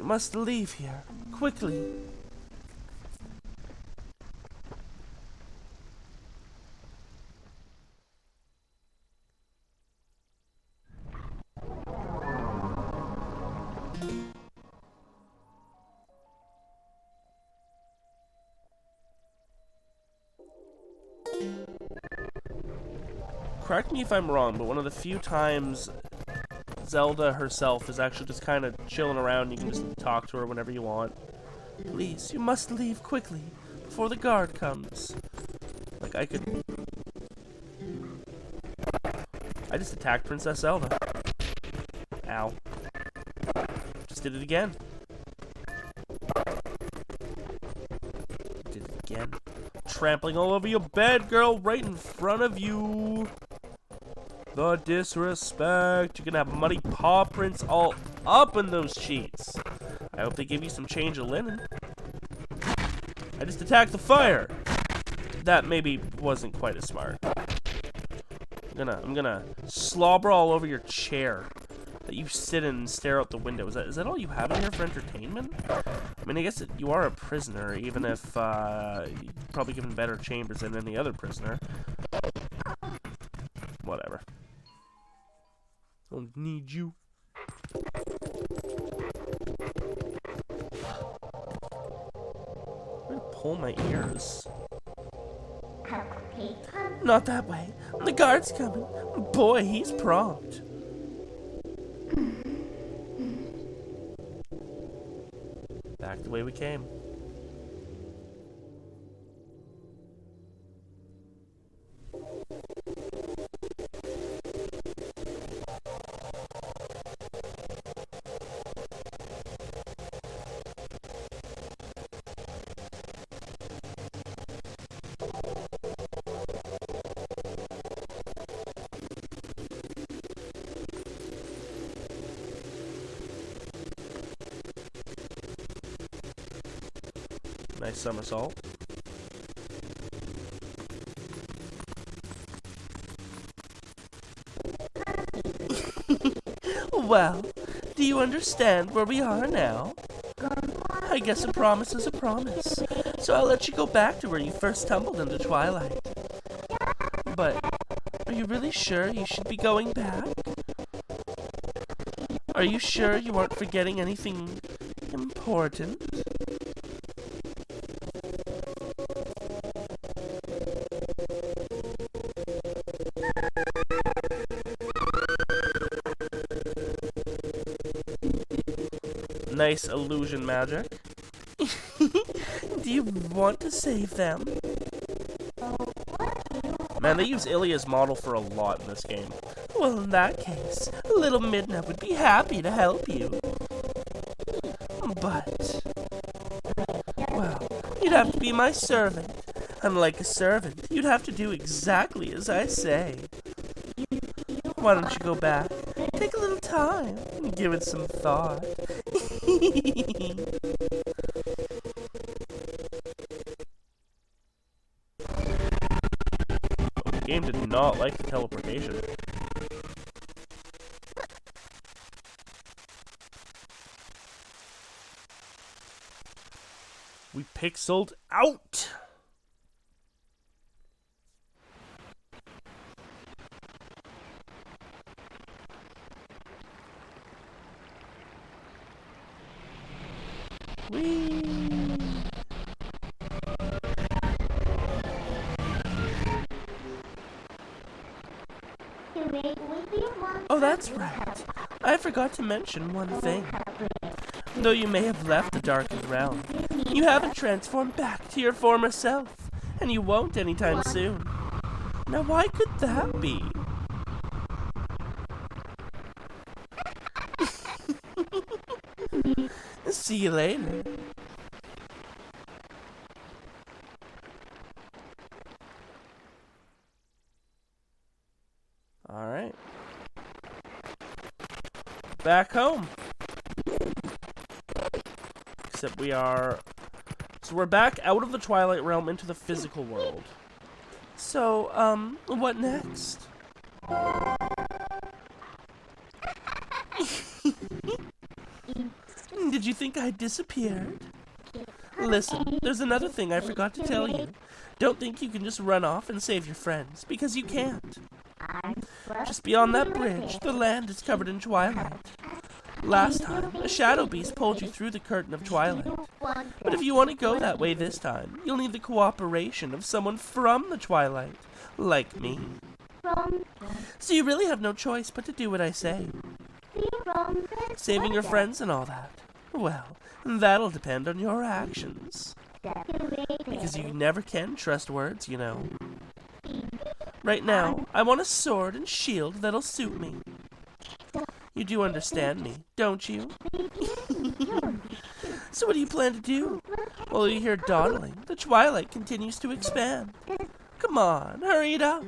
must leave here, quickly. Correct me if I'm wrong, but one of the few times Zelda herself is actually just kind of chilling around. You can just talk to her whenever you want. Please, you must leave quickly before the guard comes. Like, I just attacked Princess Zelda. Ow. Just did it again. Did it again. Trampling all over your bed, girl, right in front of you. The disrespect. You're gonna have muddy paw prints all up in those sheets. I hope they give you some change of linen. I just attacked the fire. That maybe wasn't quite as smart. I'm gonna slobber all over your chair that you sit in and stare out the window. Is that all you have in here for entertainment? I mean, I guess you are a prisoner, even if you're probably given better chambers than any other prisoner. Whatever. Don't need you. I'm gonna pull my ears. Not that way. The guard's coming. Boy, he's prompt. Back the way we came. Nice somersault. Well, do you understand where we are now? I guess a promise is a promise, so I'll let you go back to where you first tumbled into Twilight. But, are you really sure you should be going back? Are you sure you aren't forgetting anything important? Nice illusion magic. Do you want to save them? Man, they use Ilia's model for a lot in this game. Well, in that case, little Midna would be happy to help you. But, well, you'd have to be my servant. Unlike a servant, you'd have to do exactly as I say. Why don't you go back? Take a little time and give it some thought. The game did not like the teleportation. We pixeled out! Oh, that's right. I forgot to mention one thing. Though you may have left the darkened realm, you haven't transformed back to your former self, and you won't anytime soon. Now, why could that be? See you later. Alright. Back home. Except we are... So we're back out of the Twilight Realm into the physical world. So, what next? Did you think I'd disappeared? Listen, there's another thing I forgot to tell you. Don't think you can just run off and save your friends, because you can't. Just beyond that bridge, the land is covered in twilight. Last time, a shadow beast pulled you through the curtain of twilight. But if you want to go that way this time, you'll need the cooperation of someone from the twilight, like me. So you really have no choice but to do what I say. Saving your friends and all that. Well, that'll depend on your actions. Because you never can trust words, you know. Right now, I want a sword and shield that'll suit me. You do understand me, don't you? So what do you plan to do? Well, you hear dawdling. The twilight continues to expand. Come on, hurry it up.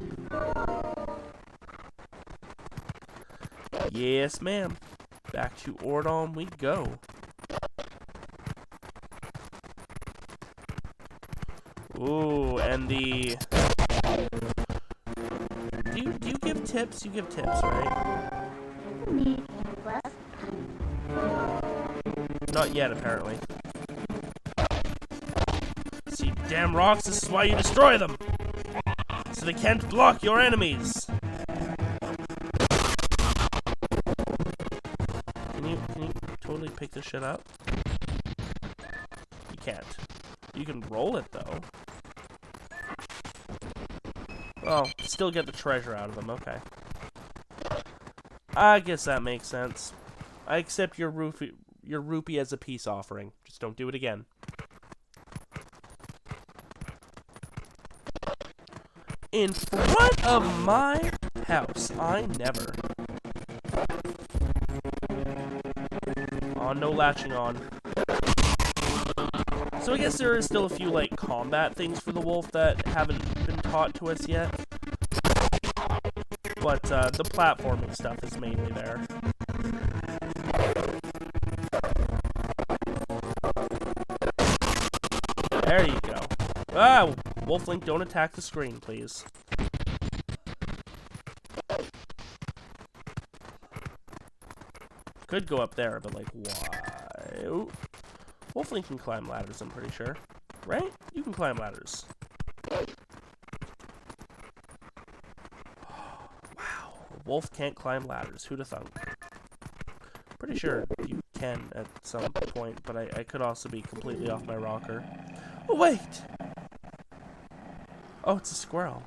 Yes, ma'am. Back to Ordon we go. Ooh, and the... Do you give tips? You give tips, right? Not yet, apparently. See, damn rocks, this is why you destroy them! So they can't block your enemies! Can you totally pick this shit up? You can't. You can roll it, though. Oh, still get the treasure out of them, okay. I guess that makes sense. I accept your rupee as a peace offering. Just don't do it again. In front of my house. I never. Oh, no latching on. So I guess there is still a few, like, combat things for the wolf that haven't been taught to us yet. But, the platforming stuff is mainly there. There you go. Ah, Wolflink, don't attack the screen, please. Could go up there, but, like, why? Ooh. Wolflink can climb ladders, I'm pretty sure. Right? You can climb ladders. Wow. A wolf can't climb ladders. Who'da thunk? Pretty sure you can at some point, but I could also be completely off my rocker. Oh, wait! Oh, it's a squirrel.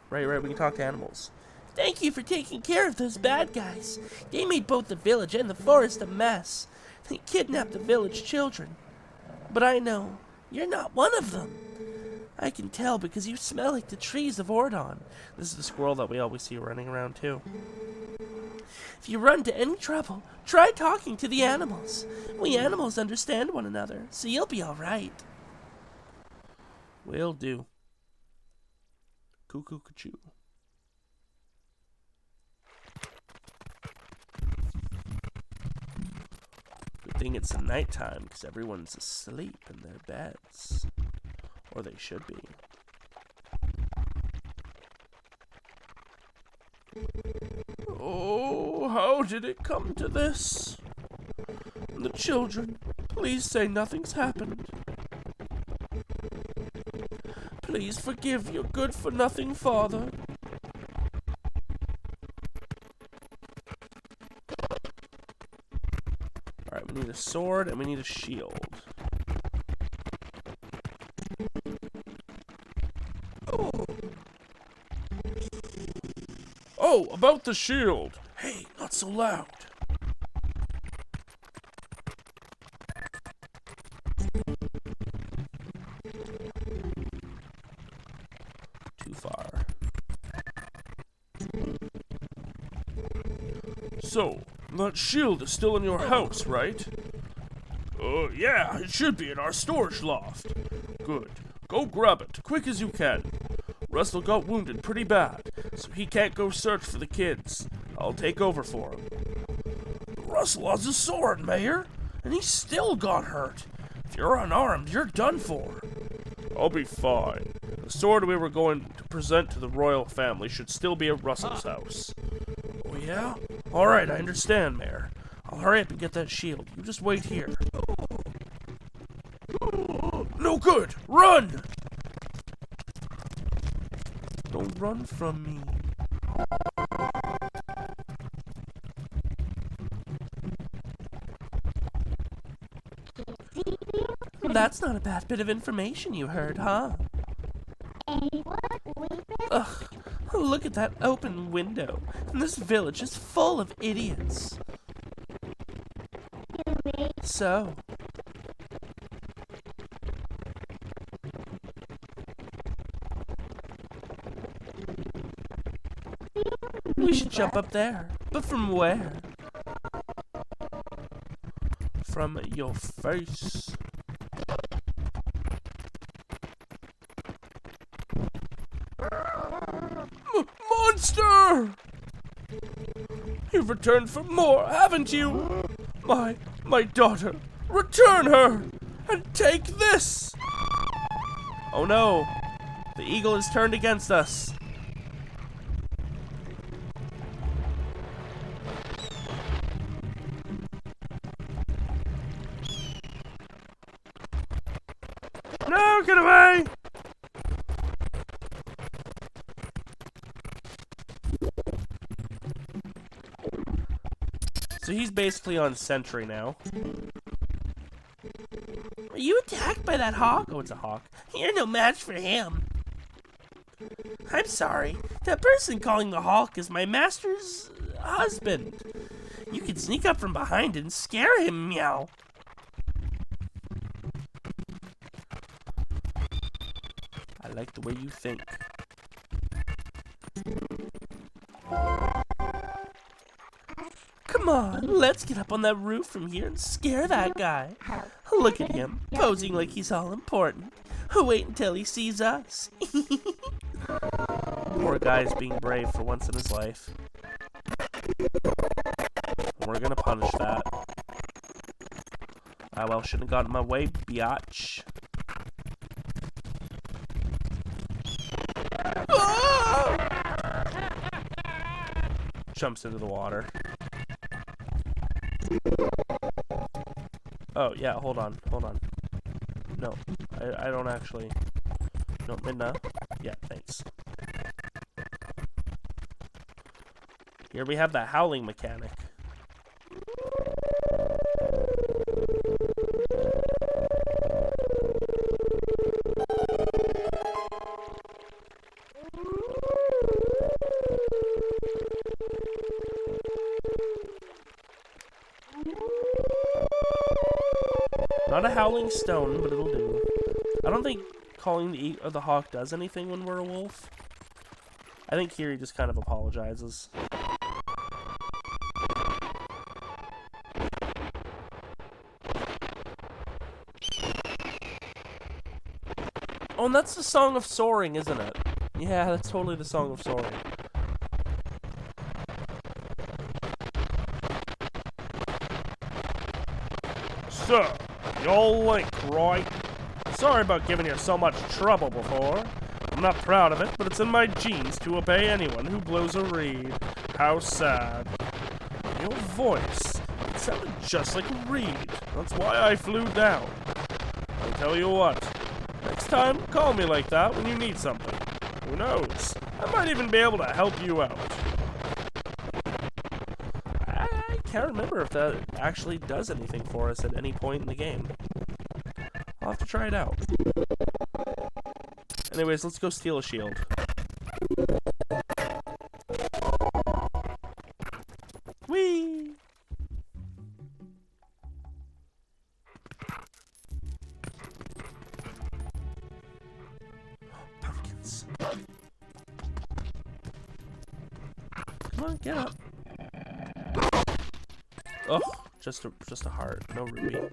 Right, we can talk to animals. Thank you for taking care of those bad guys. They made both the village and the forest a mess. They kidnapped the village children. But I know, you're not one of them. I can tell because you smell like the trees of Ordon. This is the squirrel that we always see running around too. If you run into any trouble, try talking to the animals. We animals understand one another, so you'll be alright. Will do. Cuckoo cachoo. Good thing it's nighttime, because everyone's asleep in their beds. Or they should be. Oh, how did it come to this? The children, please say nothing's happened. Please forgive your good-for-nothing father. Alright, we need a sword and we need a shield. Oh, about the shield. Hey, not that so loud? Too far. So, that shield is still in your house, right? Yeah, it should be in our storage loft. Good. Go grab it, quick as you can. Russell got wounded pretty bad, so he can't go search for the kids. I'll take over for him. Russell has a sword, Mayor, and he still got hurt. If you're unarmed, you're done for. I'll be fine. The sword we were going to present to the royal family should still be at Russell's house. Oh yeah? Alright, I understand, Mayor. I'll hurry up and get that shield. You just wait here. No good! Run! Don't run from me. That's not a bad bit of information you heard, huh? Ugh, look at that open window. And this village is full of idiots. So, we should jump up there. But from where? From your face. Monster! You've returned for more, haven't you? My daughter. Return her! And take this! Oh no. The eagle is turned against us. No, get away! So he's basically on sentry now. Are you attacked by that hawk? Oh, it's a hawk. You're no match for him. I'm sorry. That person calling the hawk is my master's husband. You can sneak up from behind and scare him, meow. I like the way you think. Come on, let's get up on that roof from here and scare that guy. Look at him, posing like he's all important. Wait until he sees us. Poor guy's being brave for once in his life. We're gonna punish that. I well shouldn't have gotten in my way, biatch. Ah! Jumps into the water. Oh, yeah, hold on. No, I don't actually... No, Midna. Yeah, thanks. Here we have the howling mechanic. Not a howling stone, but it'll do. I don't think calling the hawk does anything when we're a wolf. I think here he just kind of apologizes. Oh, and that's the Song of Soaring, isn't it? Yeah, that's totally the Song of Soaring. So, you're Link, right? Sorry about giving you so much trouble before. I'm not proud of it, but it's in my genes to obey anyone who blows a reed. How sad. Your voice, it sounded just like a reed. That's why I flew down. I'll tell you what, next time, call me like that when you need something. Who knows? I might even be able to help you out. I can't remember if that actually does anything for us at any point in the game. I'll have to try it out. Anyways, let's go steal a shield. Whee! Pumpkins. Come on, get up. Oh, just a heart, no ruby.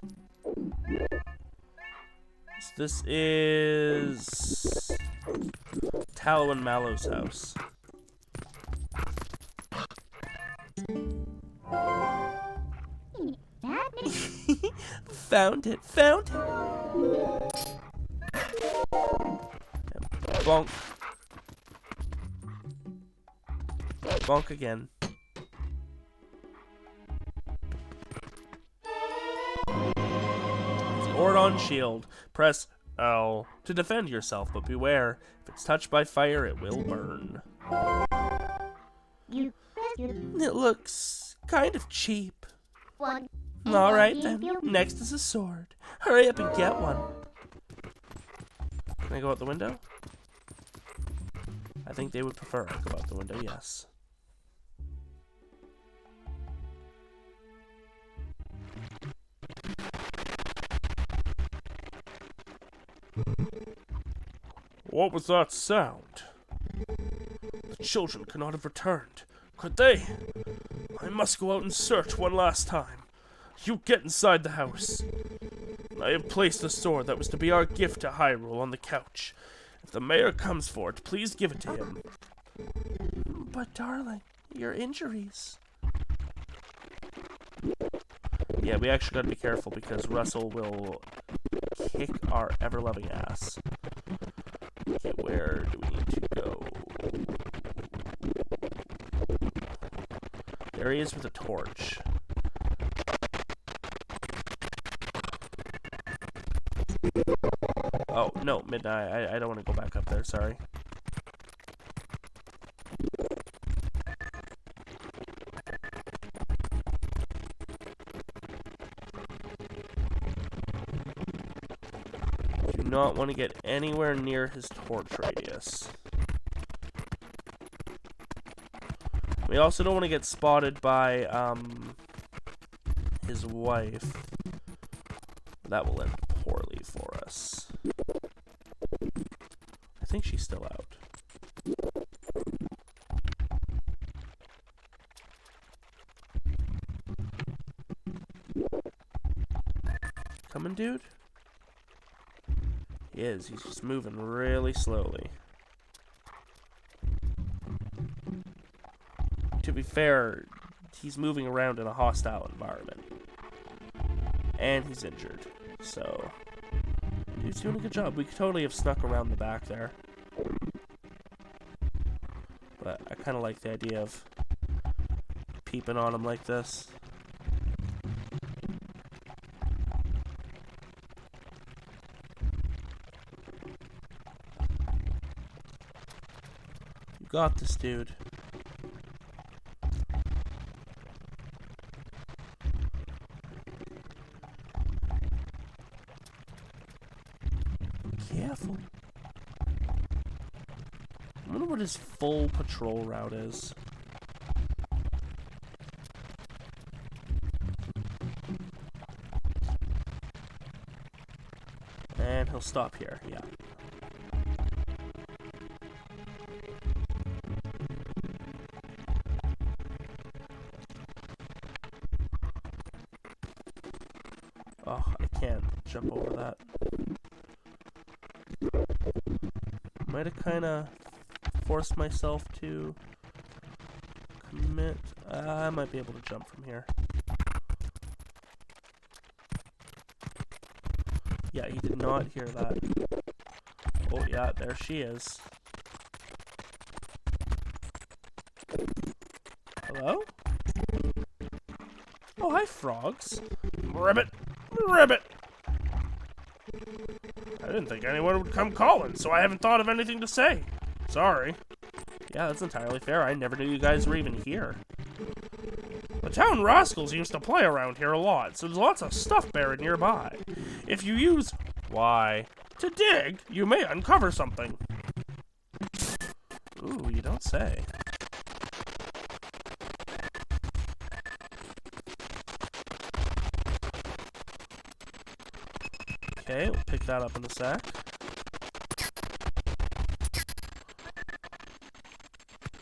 So this is Tallow and Mallow's house. Found it, found it. And bonk. Bonk again. The Ordon shield. Press L to defend yourself, but beware. If it's touched by fire, it will burn. It looks kind of cheap. Alright then, next is a sword. Hurry up and get one. Can I go out the window? I think they would prefer I go out the window, yes. What was that sound? The children could not have returned, could they? I must go out and search one last time. You get inside the house. I have placed the sword that was to be our gift to Hyrule on the couch. If the mayor comes for it, please give it to him. But darling, your injuries. Yeah, we actually gotta be careful because Russell will kick our ever-loving ass. Okay, where do we need to go? There he is with a torch. Oh, no, Midnight. I don't want to go back up there, sorry. Do not want to get anywhere near his torch radius. We also don't want to get spotted by, his wife. That will end poorly for us. I think she's still out. Coming, dude? He is. He's just moving really slowly. To be fair, he's moving around in a hostile environment. And he's injured. So, dude's doing a good job. We could totally have snuck around the back there. But I kind of like the idea of peeping on him like this. You got this, dude. Careful. I wonder what his full patrol route is. And he'll stop here, yeah. Oh, I can't jump over that. Might have kind of forced myself to commit. I might be able to jump from here. Yeah, he did not hear that. Oh yeah, there she is. Hello? Oh, hi, frogs. Ribbit! Ribbit! I didn't think anyone would come calling, so I haven't thought of anything to say. Sorry. Yeah, that's entirely fair. I never knew you guys were even here. The town rascals used to play around here a lot, so there's lots of stuff buried nearby. If you use Y to dig, you may uncover something. Ooh, you don't say. Okay, we'll pick that up in a sec.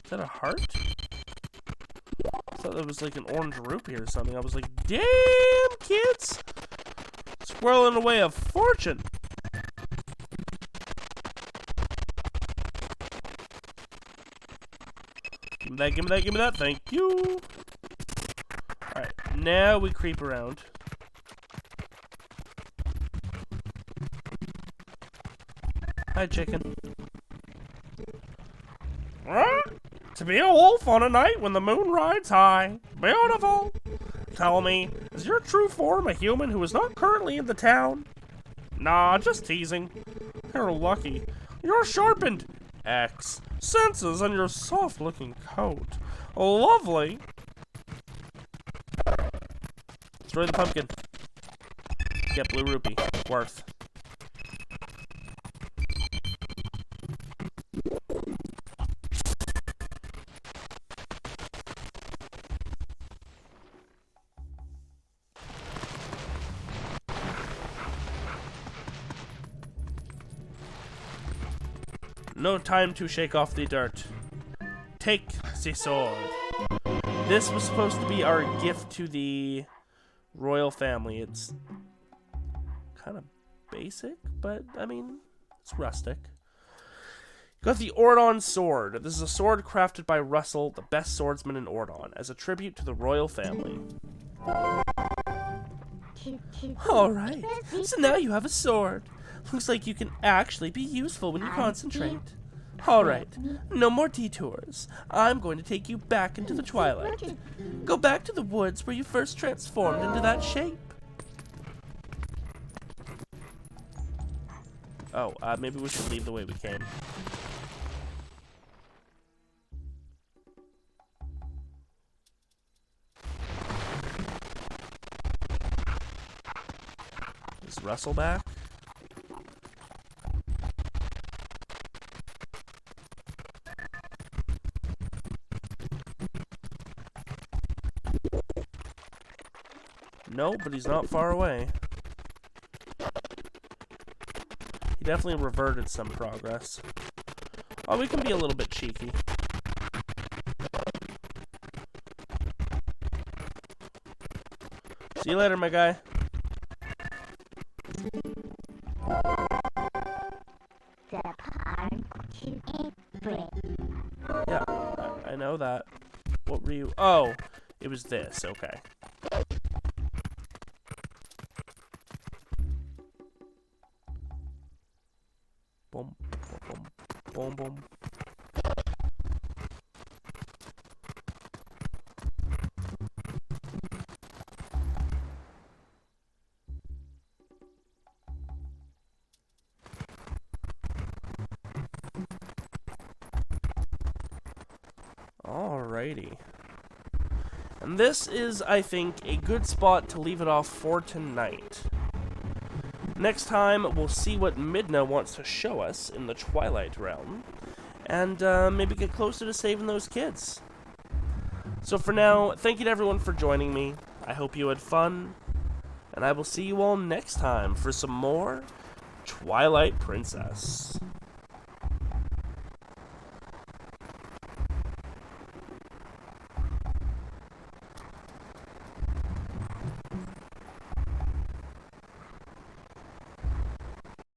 Is that a heart? I thought that was like an orange rupee or something. I was like, damn, kids! Squirreling away a fortune! Give me that, give me that, give me that, thank you! Alright, now we creep around. Hi, chicken. To be a wolf on a night when the moon rides high. Beautiful. Tell me, is your true form a human who is not currently in the town? Nah, just teasing. You're lucky. Your sharpened X senses on your soft-looking coat. Lovely. Destroy the pumpkin. Get blue rupee. Worth. No time to shake off the dirt. Take the sword. This was supposed to be our gift to the royal family. It's kind of basic, but I mean, it's rustic. Got the Ordon sword. This is a sword crafted by Russell, the best swordsman in Ordon, as a tribute to the royal family. Alright, so now you have a sword. Looks like you can actually be useful when you concentrate. Alright, no more detours. I'm going to take you back into the Twilight. Go back to the woods where you first transformed into that shape. Oh, maybe we should leave the way we came. Is Russell back? No, but he's not far away. He definitely reverted some progress. Oh, we can be a little bit cheeky. See you later, my guy. Yeah, I know that. What were you? Oh, it was this. Okay. Boom, boom, boom, boom. Alrighty. And this is, I think, a good spot to leave it off for tonight. Next time, we'll see what Midna wants to show us in the Twilight Realm, and maybe get closer to saving those kids. So for now, thank you to everyone for joining me. I hope you had fun, and I will see you all next time for some more Twilight Princess.